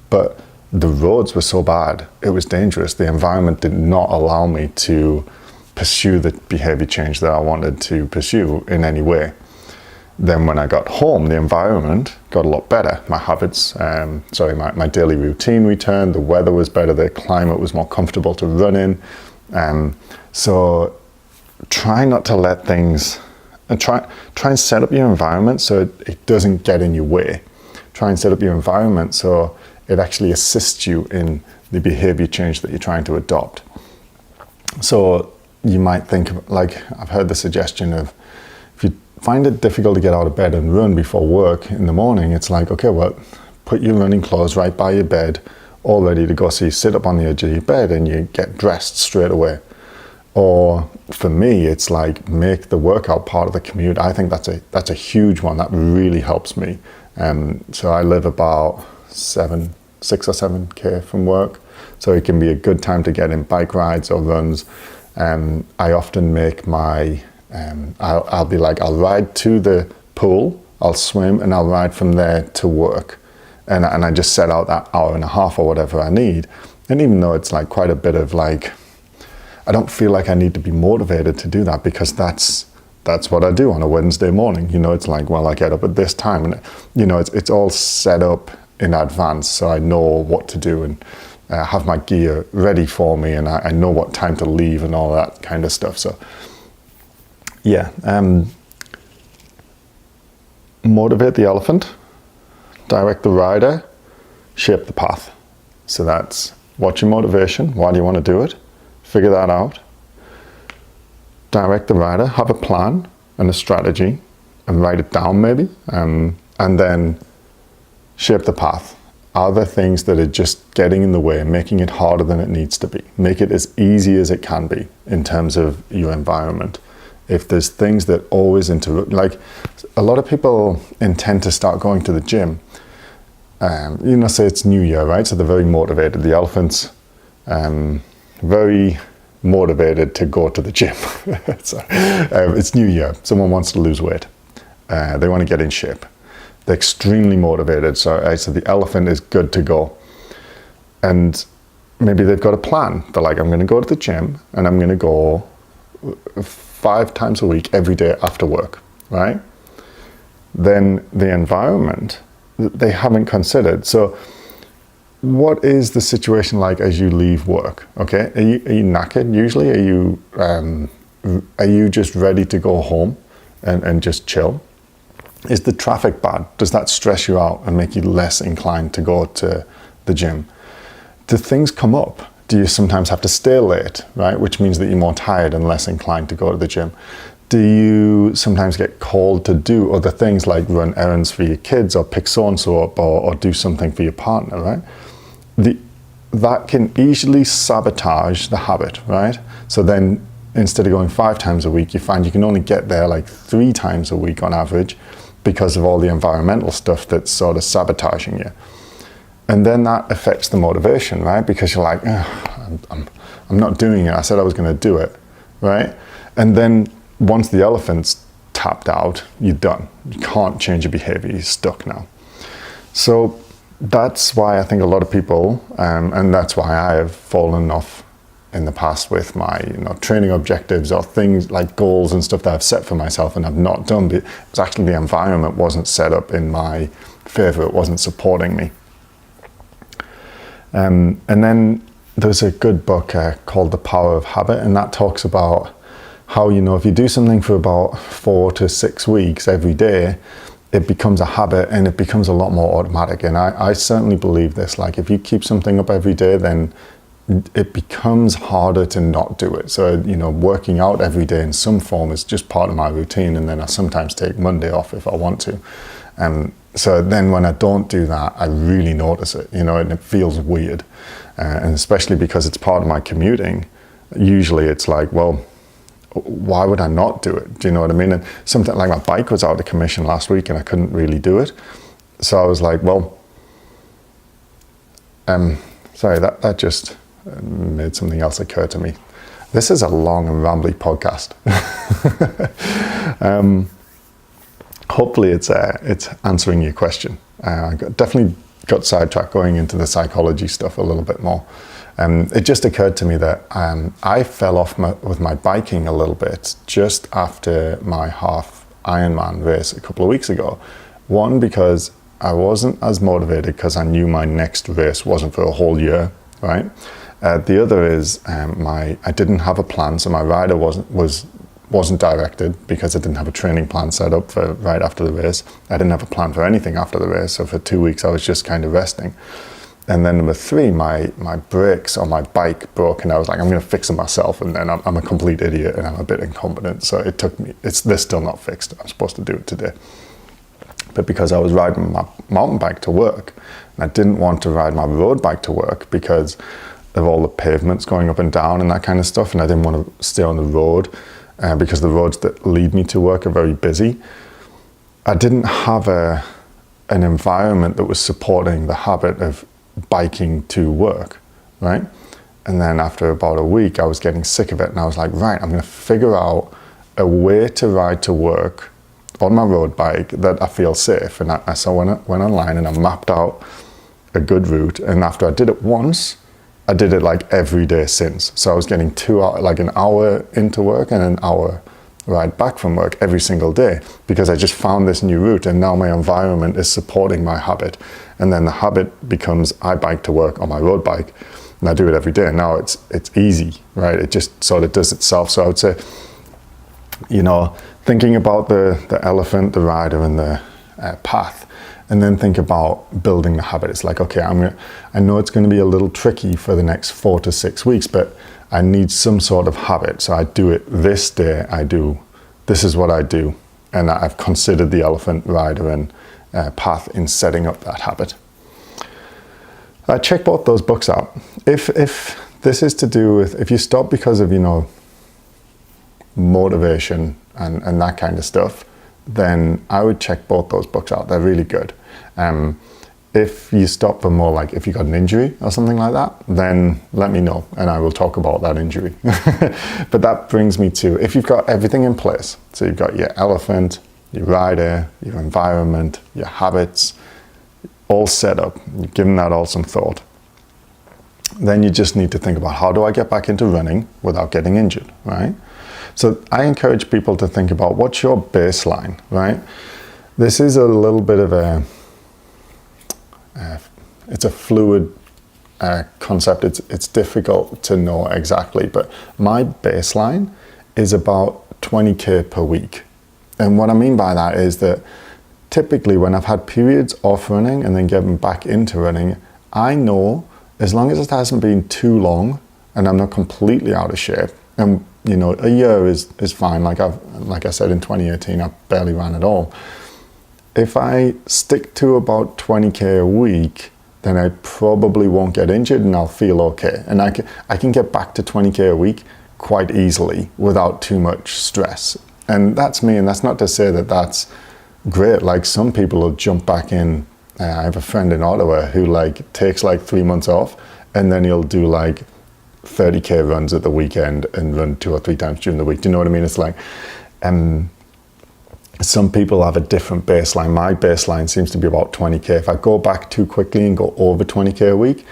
but the roads were so bad, it was dangerous. The environment did not allow me to pursue the behavior change that I wanted to pursue in any way. Then when I got home, the environment got a lot better. My habits, my daily routine returned, the weather was better, the climate was more comfortable to run in. So try not to let things, and try and set up your environment so it doesn't get in your way. Try and set up your environment so it actually assists you in the behavior change that you're trying to adopt. So you might think, I've heard the suggestion of, if you find it difficult to get out of bed and run before work in the morning, it's like, okay, well, put your running clothes right by your bed, all ready to go. So you sit up on the edge of your bed and you get dressed straight away. Or for me, it's like, make the workout part of the commute. I think that's a huge one. That really helps me. So I live about 6 or 7K from work. So it can be a good time to get in bike rides or runs. I often make my, I'll be like, I'll ride to the pool, I'll swim, and I'll ride from there to work. And I just set out that hour and a half or whatever I need. And even though it's like quite a bit of I don't feel like I need to be motivated to do that, because that's what I do on a Wednesday morning. It's like, well, I get up at this time, and it's all set up in advance, so I know what to do and have my gear ready for me, and I know what time to leave and all that kind of stuff. So yeah, motivate the elephant, direct the rider, shape the path. So that's, what's your motivation? Why do you want to do it? Figure that out. Direct the rider, have a plan and a strategy, and write it down maybe, and then shape the path. Are there things that are just getting in the way, making it harder than it needs to be? Make it as easy as it can be in terms of your environment. If there's things that always interrupt, like a lot of people intend to start going to the gym, say it's New Year, right? So they're very motivated. The elephant's very motivated to go to the gym. So, it's New Year. Someone wants to lose weight. They want to get in shape. They're extremely motivated. So the elephant is good to go. And maybe they've got a plan. They're like, I'm going to go to the gym and I'm going to go 5 times a week every day after work, right? Then the environment, they haven't considered. So what is the situation like as you leave work? Okay, are you knackered usually? Are you just ready to go home and just chill? Is the traffic bad? Does that stress you out and make you less inclined to go to the gym? Do things come up? Do you sometimes have to stay late, right? Which means that you're more tired and less inclined to go to the gym. Do you sometimes get called to do other things like run errands for your kids or pick so-and-so up or do something for your partner, right? That can easily sabotage the habit, right? So then instead of going 5 times a week, you find you can only get there like 3 times a week on average because of all the environmental stuff that's sort of sabotaging you. And then that affects the motivation, right? Because you're like, I'm not doing it. I said I was going to do it, right? And then once the elephant's tapped out, you're done. You can't change your behavior. You're stuck now. So that's why I think a lot of people, and that's why I have fallen off in the past with my training objectives or things like goals and stuff that I've set for myself and I've not done. It was actually the environment wasn't set up in my favor. It wasn't supporting me. And then there's a good book called The Power of Habit, and that talks about how, if you do something for about 4 to 6 weeks every day, it becomes a habit and it becomes a lot more automatic. And I certainly believe this. Like, if you keep something up every day, then it becomes harder to not do it. So, working out every day in some form is just part of my routine. And then I sometimes take Monday off if I want to. So then when I don't do that, I really notice it, and it feels weird. And especially because it's part of my commuting, usually it's like, well, why would I not do it? Do you know what I mean? And something like my bike was out of commission last week and I couldn't really do it. So I was like, well, sorry, that just made something else occur to me. This is a long and rambly podcast. Hopefully it's answering your question. I definitely got sidetracked going into the psychology stuff a little bit more. It just occurred to me that I fell off with my biking a little bit just after my half Ironman race a couple of weeks ago. One, because I wasn't as motivated because I knew my next race wasn't for a whole year, right? The other is I didn't have a plan, so my rider wasn't directed because I didn't have a training plan set up for right after the race. I didn't have a plan for anything after the race, so for 2 weeks I was just kind of resting. And then number 3, my brakes on my bike broke, and I was like, I'm going to fix it myself, and then I'm a complete idiot and I'm a bit incompetent. So they're still not fixed. I'm supposed to do it today. But because I was riding my mountain bike to work, and I didn't want to ride my road bike to work because of all the pavements going up and down and that kind of stuff, and I didn't want to stay on the road because the roads that lead me to work are very busy. I didn't have an environment that was supporting the habit of biking to work, right? And then after about a week, I was getting sick of it, and I was like, right, I'm going to figure out a way to ride to work on my road bike that I feel safe. And so I went online and I mapped out a good route, and after I did it once, I did it like every day since. So I was getting 2 hours, like an hour into work and an hour ride back from work every single day, because I just found this new route, and now my environment is supporting my habit. And then the habit becomes I bike to work on my road bike, and I do it every day. And now it's easy, right? It just sort of does itself. So I would say, thinking about the elephant, the rider, and the path, and then think about building the habit. It's like, okay, I know it's going to be a little tricky for the next 4 to 6 weeks, but I need some sort of habit. So I do it this day. This is what I do. And I've considered the elephant, rider, and path in setting up that habit. Check both those books out. If this is to do with, if you stop because of, motivation and that kind of stuff, then I would check both those books out. They're really good. If you stop for more like if you got an injury or something like that, then let me know and I will talk about that injury. But that brings me to, if you've got everything in place, so you've got your elephant, your rider, your environment, your habits, all set up, you've given that all some thought, then you just need to think about, how do I get back into running without getting injured, right? So I encourage people to think about, what's your baseline, right? This is a little bit of it's a fluid concept. It's difficult to know exactly, but my baseline is about 20K per week. And what I mean by that is that typically when I've had periods off running and then getting back into running, I know as long as it hasn't been too long and I'm not completely out of shape, and a year is fine. Like I said, in 2018, I barely ran at all. If I stick to about 20K a week, then I probably won't get injured and I'll feel okay. And I can get back to 20K a week quite easily without too much stress. And that's me, and that's not to say that that's great. Like, some people will jump back in I have a friend in Ottawa who like takes like 3 months off, and then he'll do like 30k runs at the weekend and run 2 or 3 times during the week. Do you know what I mean? It's like, some people have a different baseline. My baseline seems to be about 20k. If I go back too quickly and go over 20k a week,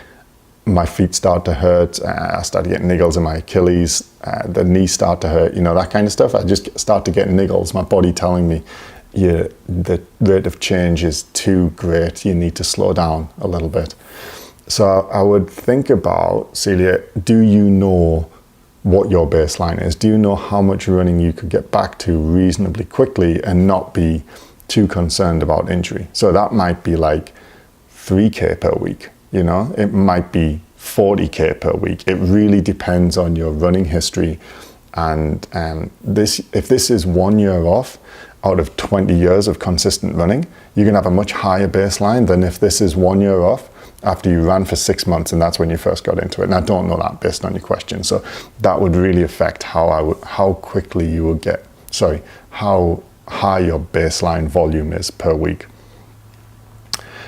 my feet start to hurt. I start to get niggles in my Achilles. The knees start to hurt. You know, that kind of stuff. I just start to get niggles. My body telling me, yeah, the rate of change is too great. You need to slow down a little bit. So I would think about, Celia, do you know what your baseline is? Do you know how much running you could get back to reasonably quickly and not be too concerned about injury? So that might be like 3k per week, you know, it might be 40k per week. It really depends on your running history. And if this is 1 year off out of 20 years of consistent running, you're gonna have a much higher baseline than if this is 1 year off after you ran for 6 months and that's when you first got into it. And I don't know that based on your question. So that would really affect how quickly you will get, how high your baseline volume is per week.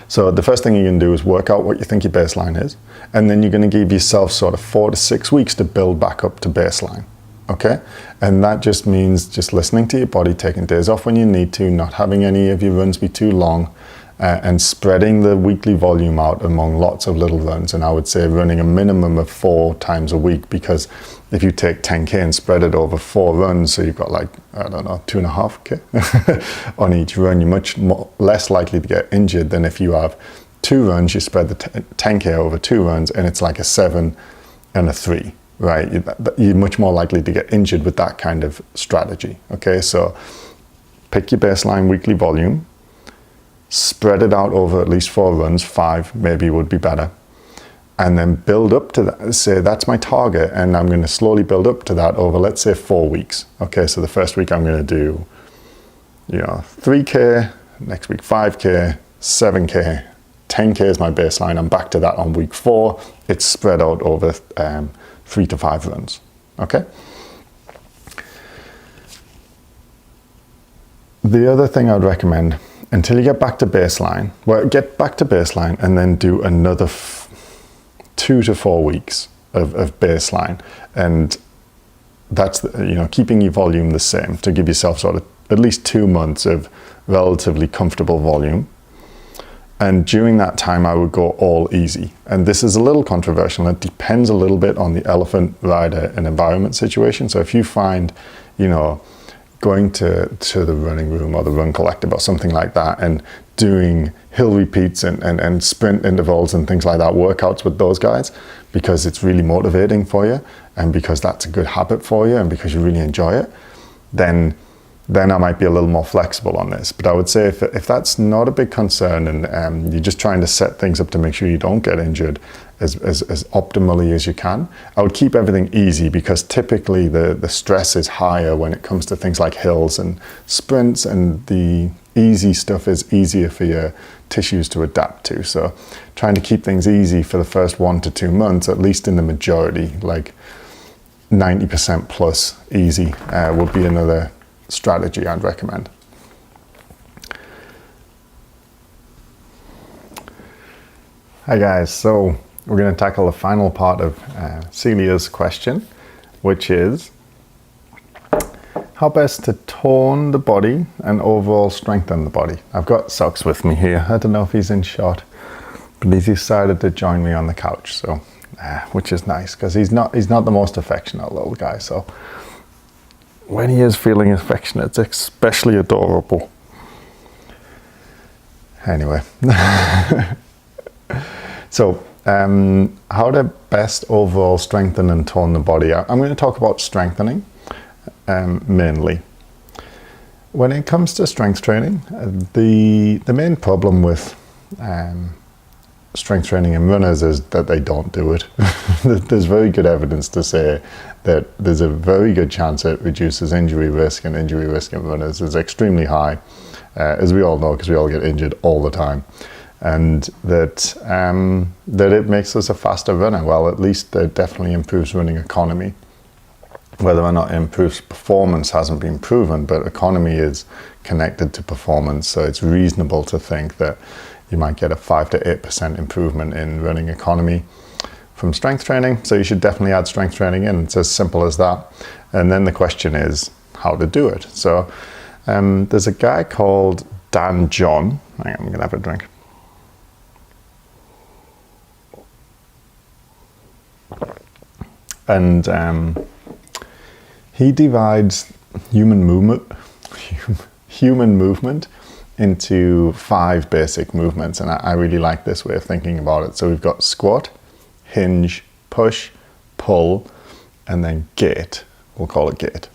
So the first thing you can do is work out what you think your baseline is. And then you're gonna give yourself sort of 4 to 6 weeks to build back up to baseline. Okay? And that just means just listening to your body, taking days off when you need to, not having any of your runs be too long, and spreading the weekly volume out among lots of little runs. And I would say running a minimum of 4 times a week, because if you take 10k and spread it over 4 runs, so you've got like, I don't know, 2.5k on each run, you're much less likely to get injured than if you have 2 runs, you spread the 10k over 2 runs, and it's like a 7 and a 3, right? You're much more likely to get injured with that kind of strategy, okay? So pick your baseline weekly volume, spread it out over at least 4 runs, 5 maybe would be better, and then build up to that. Say that's my target, and I'm going to slowly build up to that over, let's say, 4 weeks. Okay, so the first week I'm going to do, 3k, next week 5k, 7k, 10k is my baseline. I'm back to that on week 4. It's spread out over 3 to 5 runs. Okay. The other thing I'd recommend, until you get back to baseline, get back to baseline and then do another 2 to 4 weeks of baseline. And that's, keeping your volume the same to give yourself sort of at least 2 months of relatively comfortable volume. And during that time, I would go all easy. And this is a little controversial. It depends a little bit on the elephant rider and environment situation. So if you find, going to the running room or the run collective or something like that and doing hill repeats and sprint intervals and things like that, workouts with those guys, because it's really motivating for you and because that's a good habit for you and because you really enjoy it, then I might be a little more flexible on this. But I would say if that's not a big concern and you're just trying to set things up to make sure you don't get injured as optimally as you can, I would keep everything easy, because typically the stress is higher when it comes to things like hills and sprints, and the easy stuff is easier for your tissues to adapt to. So trying to keep things easy for the first 1 to 2 months, at least in the majority, like 90% plus easy, would be another strategy I'd recommend. Hi guys, so we're going to tackle the final part of Celia's question, which is how best to tone the body and overall strengthen the body. I've got Socks with me here. I don't know if he's in shot, but he's decided to join me on the couch, so which is nice, because he's not the most affectionate little guy, so when he is feeling affectionate, it's especially adorable. Anyway, so how to best overall strengthen and tone the body. I'm going to talk about strengthening mainly. When it comes to strength training, the main problem with strength training in runners is that they don't do it. There's very good evidence to say that there's a very good chance it reduces injury risk, and injury risk in runners is extremely high, as we all know, because we all get injured all the time. And that it makes us a faster runner. Well, at least it definitely improves running economy. Whether or not it improves performance hasn't been proven, but economy is connected to performance. So it's reasonable to think that, you might get a 5 to 8% improvement in running economy from strength training. So you should definitely add strength training in. It's as simple as that. And then the question is how to do it. So there's a guy called Dan John. Hang on, I'm gonna have a drink. And he divides human movement into 5 basic movements, and I really like this way of thinking about it. So we've got squat, hinge, push, pull, and then gait. We'll call it gait.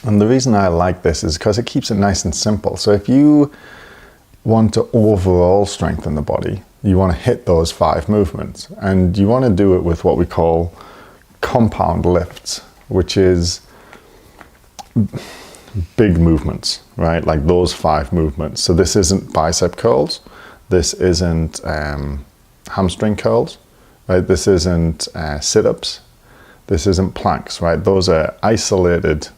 And the reason I like this is because it keeps it nice and simple. So if you want to overall strengthen the body, you want to hit those 5 movements, and you want to do it with what we call compound lifts, which is big movements, right? Like those 5 movements. So this isn't bicep curls, this isn't hamstring curls, right? This isn't sit-ups, this isn't planks, right? Those are isolated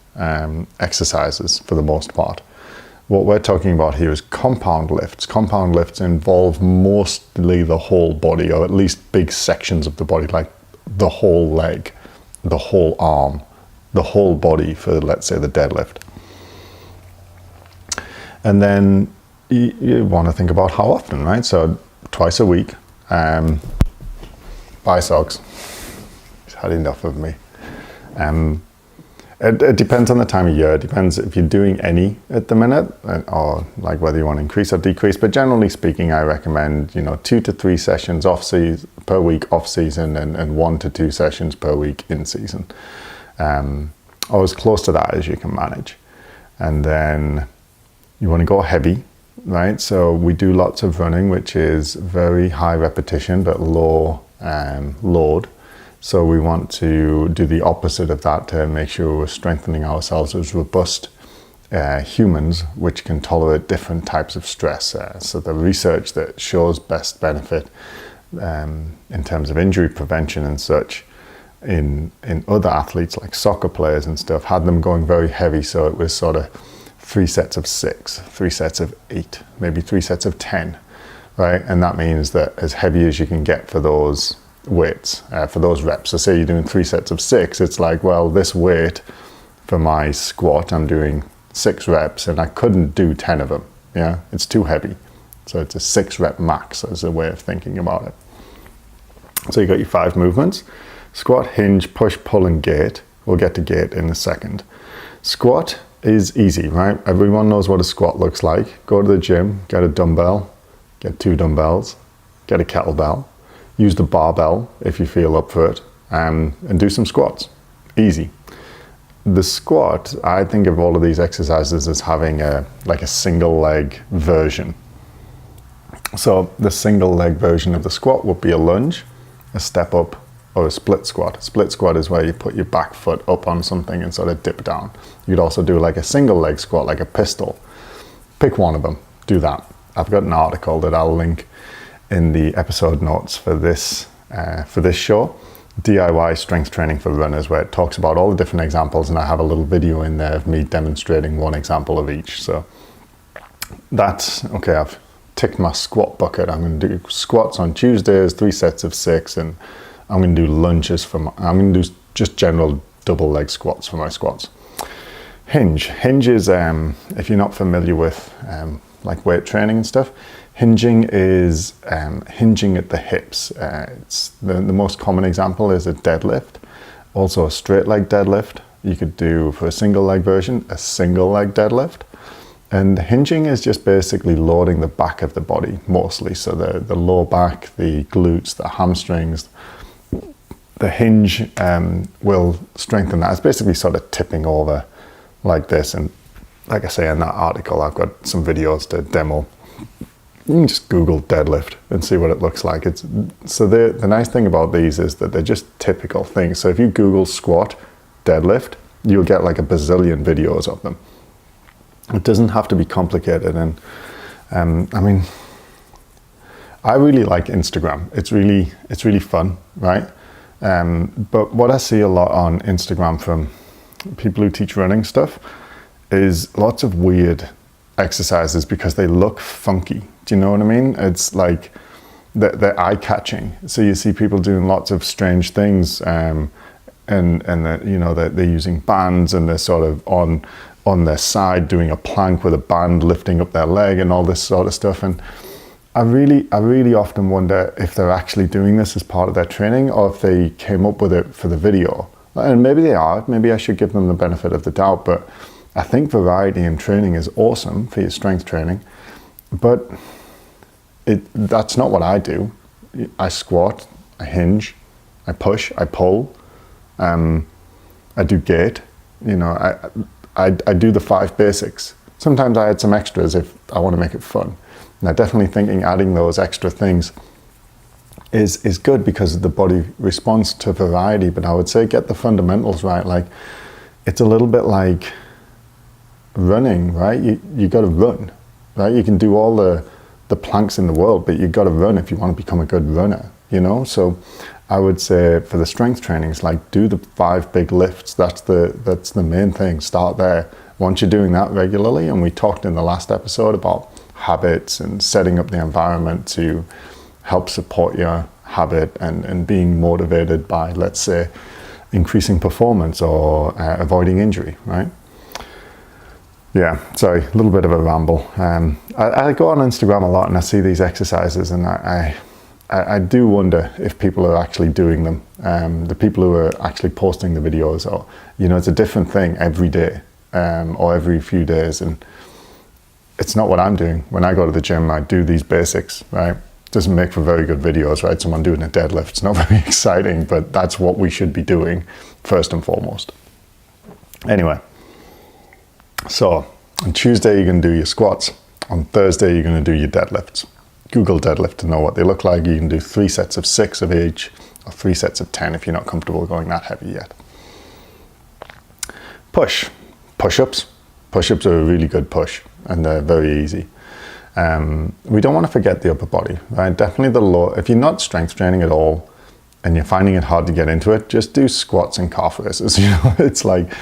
exercises for the most part. What we're talking about here is compound lifts. Compound lifts involve mostly the whole body, or at least big sections of the body, like the whole leg, the whole arm, the whole body for, let's say, the deadlift. And then you want to think about how often, right? So twice a week. Bye, socks. He's had enough of me. It depends on the time of year. It depends if you're doing any at the minute, or like whether you want to increase or decrease. But generally speaking, I recommend 2 to 3 sessions per week off season, and 1 to 2 sessions per week in season, or as close to that as you can manage. And then you want to go heavy, right? So we do lots of running, which is very high repetition but low load. So we want to do the opposite of that to make sure we're strengthening ourselves as robust humans, which can tolerate different types of stress. So the research that shows best benefit in terms of injury prevention and such in other athletes, like soccer players and stuff, had them going very heavy. So it was sort of 3 sets of 6, 3 sets of 8, maybe 3 sets of 10, right? And that means that as heavy as you can get for those weights, for those reps. So say you're doing 3 sets of 6, it's like, well, this weight for my squat, I'm doing 6 reps and I couldn't do 10 of them. Yeah, it's too heavy. So it's a 6 rep max as a way of thinking about it. So you got your 5 movements: squat, hinge, push, pull, and gait. We'll get to gait in a second. Squat is easy, right? Everyone knows what a squat looks like. Go to the gym, get a dumbbell, get 2 dumbbells, get a kettlebell, use the barbell if you feel up for it, and do some squats. Easy. The squat, I think of all of these exercises as having a single leg version. So the single leg version of the squat would be a lunge, a step up, or a split squat. A split squat is where you put your back foot up on something and sort of dip down. You'd also do like a single leg squat, like a pistol. Pick one of them, do that. I've got an article that I'll link in the episode notes for this show, DIY strength training for runners, where it talks about all the different examples, and I have a little video in there of me demonstrating one example of each. So that's okay. I've ticked my squat bucket. I'm going to do squats on Tuesdays, 3 sets of 6, and I'm going to do lunges I'm going to do just general double leg squats for my squats. Hinge is, if you're not familiar with like weight training and stuff, hinging is hinging at the hips. It's the most common example is a deadlift. Also a straight leg deadlift. You could do, for a single leg version, a single leg deadlift. And hinging is just basically loading the back of the body mostly. So the lower back, the glutes, the hamstrings. The hinge will strengthen that. It's basically sort of tipping over like this. And like I say in that article, I've got some videos to demo. You can just Google deadlift and see what it looks like. So the nice thing about these is that they're just typical things. So if you Google squat, deadlift, you'll get like a bazillion videos of them. It doesn't have to be complicated. And I mean, I really like Instagram. It's really fun, right? But what I see a lot on Instagram from people who teach running stuff is lots of weird exercises because they look funky. Do you know what I mean? It's like they're eye-catching. So you see people doing lots of strange things, and they're using bands, and they're sort of on their side doing a plank with a band lifting up their leg and all this sort of stuff. And I really often wonder if they're actually doing this as part of their training, or if they came up with it for the video. And maybe they are. Maybe I should give them the benefit of the doubt. But I think variety in training is awesome for your strength training. But that's not what I do. I squat, I hinge, I push, I pull, I do gait. I do the 5 basics. Sometimes I add some extras if I want to make it fun. And I definitely thinking adding those extra things is good because the body responds to variety. But I would say get the fundamentals right. Like, it's a little bit like running, right? You got to run, right? You can do all the planks in the world, but you got to run if you want to become a good runner, So I would say for the strength training, it's like do the 5 big lifts. That's the main thing. Start there. Once you're doing that regularly, and we talked in the last episode about habits and setting up the environment to help support your habit and being motivated by, let's say, increasing performance or avoiding injury, right? Yeah, sorry, a little bit of a ramble. I go on Instagram a lot and I see these exercises, and I do wonder if people are actually doing them. The people who are actually posting the videos, or it's a different thing every day, or every few days, and it's not what I'm doing. When I go to the gym, I do these basics, right? Doesn't make for very good videos, right? Someone doing a deadlift, it's not very exciting, but that's what we should be doing first and foremost. Anyway. So on Tuesday, you're going to do your squats. On Thursday, you're going to do your deadlifts. Google deadlift to know what they look like. You can do 3 sets of 6 of each, or 3 sets of 10 if you're not comfortable going that heavy yet. Push-ups. Push-ups are a really good push, and they're very easy. We don't want to forget the upper body, right? Definitely the lower. If you're not strength training at all, and you're finding it hard to get into it, just do squats and calf raises. It's like,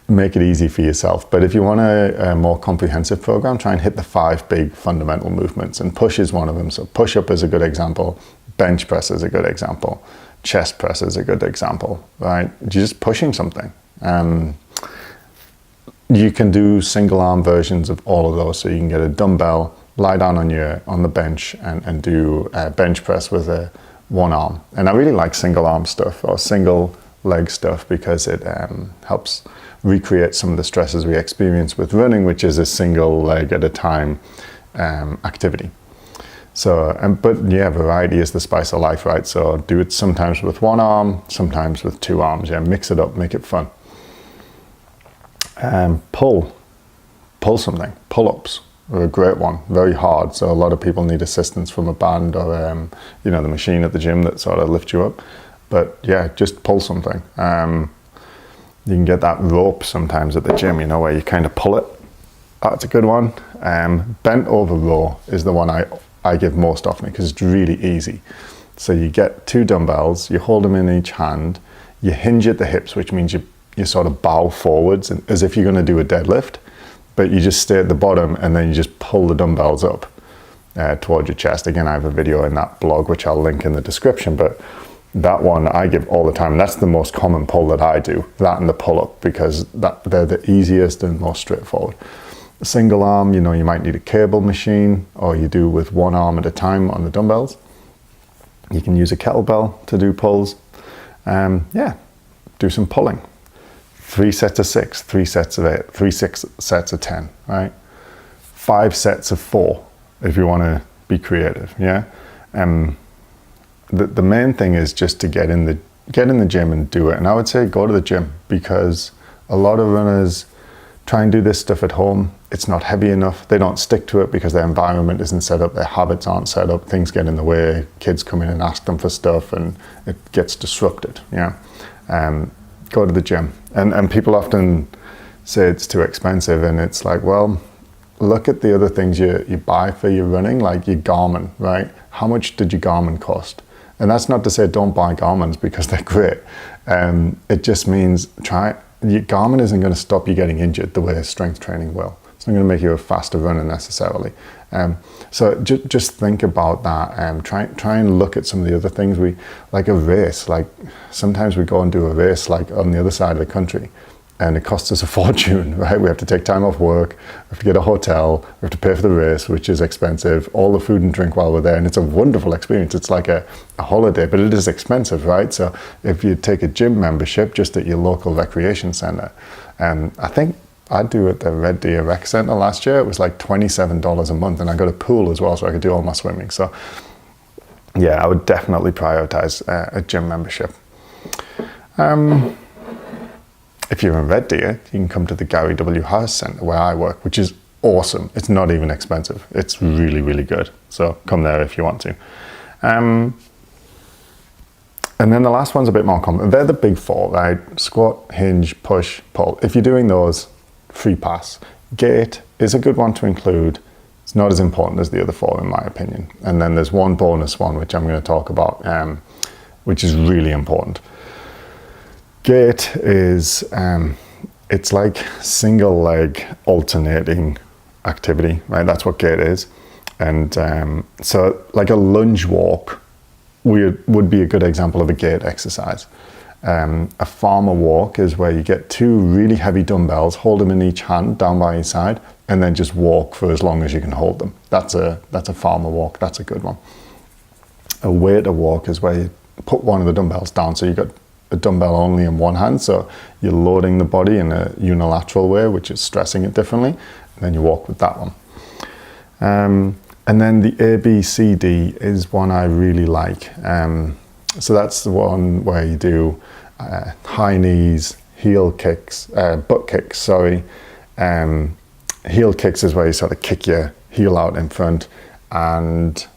make it easy for yourself. But if you want a more comprehensive program, try and hit the 5 big fundamental movements, and push is one of them. So push-up is a good example. Bench press is a good example. Chest press is a good example, right? You're just pushing something. You can do single arm versions of all of those. So you can get a dumbbell, lie down on the bench and do a bench press with one arm. And I really like single arm stuff or single leg stuff because it helps recreate some of the stresses we experience with running, which is a single leg at a time activity. So, but yeah, variety is the spice of life, right? So do it sometimes with one arm, sometimes with 2 arms. Yeah, mix it up, make it fun. Pull something. Pull-ups are a great one, very hard. So a lot of people need assistance from a band or the machine at the gym that sort of lifts you up. But yeah, just pull something. You can get that rope sometimes at the gym, where you kind of pull it. That's a good one. Bent over row is the one I give most often because it's really easy. So you get 2 dumbbells, you hold them in each hand, you hinge at the hips, which means you sort of bow forwards as if you're going to do a deadlift, but you just stay at the bottom and then you just pull the dumbbells up towards your chest. Again, I have a video in that blog, which I'll link in the description, but that one I give all the time. And that's the most common pull that I do, that and the pull-up, because they're the easiest and most straightforward. A single arm, you might need a cable machine, or you do with 1 arm at a time on the dumbbells. You can use a kettlebell to do pulls. Do some pulling. 3 sets of 6, 3 sets of 8, 6 sets of 10, right? 5 sets of 4 if you want to be creative, yeah? The main thing is just to get in the gym and do it. And I would say go to the gym, because a lot of runners try and do this stuff at home. It's not heavy enough. They don't stick to it because their environment isn't set up, their habits aren't set up, things get in the way, kids come in and ask them for stuff and it gets disrupted, yeah? Go to the gym. And people often say it's too expensive, and it's like, well, look at the other things you buy for your running, like your Garmin, right? How much did your Garmin cost? And that's not to say don't buy Garmins, because they're great. It just means your Garmin isn't going to stop you getting injured the way strength training will. It's not going to make you a faster runner necessarily. So just think about that. Try and look at some of the other things. Like a race, like sometimes we go and do a race like on the other side of the country, and it costs us a fortune, right? We have to take time off work, we have to get a hotel, we have to pay for the race, which is expensive, all the food and drink while we're there, and it's a wonderful experience. It's like a holiday, but it is expensive, right? So if you take a gym membership just at your local recreation center, I think I do at the Red Deer Rec Center last year, it was like $27 a month, and I got a pool as well, so I could do all my swimming. So yeah, I would definitely prioritize a gym membership. If you're in Red Deer, you can come to the Gary W. Harris Center where I work, which is awesome. It's not even expensive. It's really, really good. So come there if you want to. And then the last one's a bit more common. They're the big four, right? Squat, hinge, push, pull. If you're doing those, free pass. Gait is a good one to include. It's not as important as the other four, in my opinion. And then there's one bonus one, which I'm going to talk about, which is really important. Gait is, it's like single leg alternating activity, right? That's what gait is. And so like a lunge walk would be a good example of a gait exercise. A farmer walk is where you get two really heavy dumbbells, hold them in each hand down by your side, and then just walk for as long as you can hold them. That's a farmer walk. That's a good one. A waiter walk is where you put one of the dumbbells down, so you got a dumbbell only in one hand, so you're loading the body in a unilateral way, which is stressing it differently, and then you walk with that one. And then the ABCD is one I really like. So that's the one where you do high knees, heel kicks, butt kicks, sorry. Heel kicks is where you sort of kick your heel out in front, and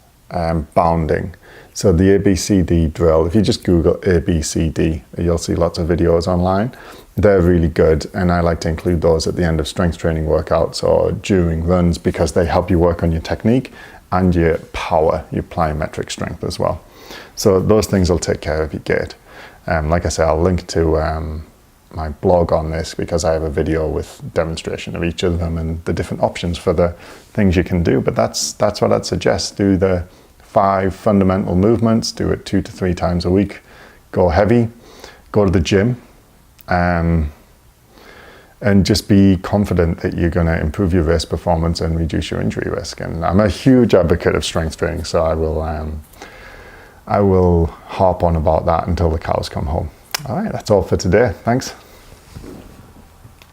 bounding. So the ABCD drill, if you just Google ABCD, you'll see lots of videos online. They're really good, and I like to include those at the end of strength training workouts or during runs, because they help you work on your technique and your power, your plyometric strength as well. So those things will take care of your gait. Like I said, I'll link to my blog on this, because I have a video with demonstration of each of them and the different options for the things you can do. But that's what I'd suggest. Do the 5 fundamental movements, do it 2 to 3 times a week, go heavy, go to the gym, and just be confident that you're going to improve your race performance and reduce your injury risk. And I'm a huge advocate of strength training, so I will harp on about that until the cows come home. All right, that's all for today. Thanks.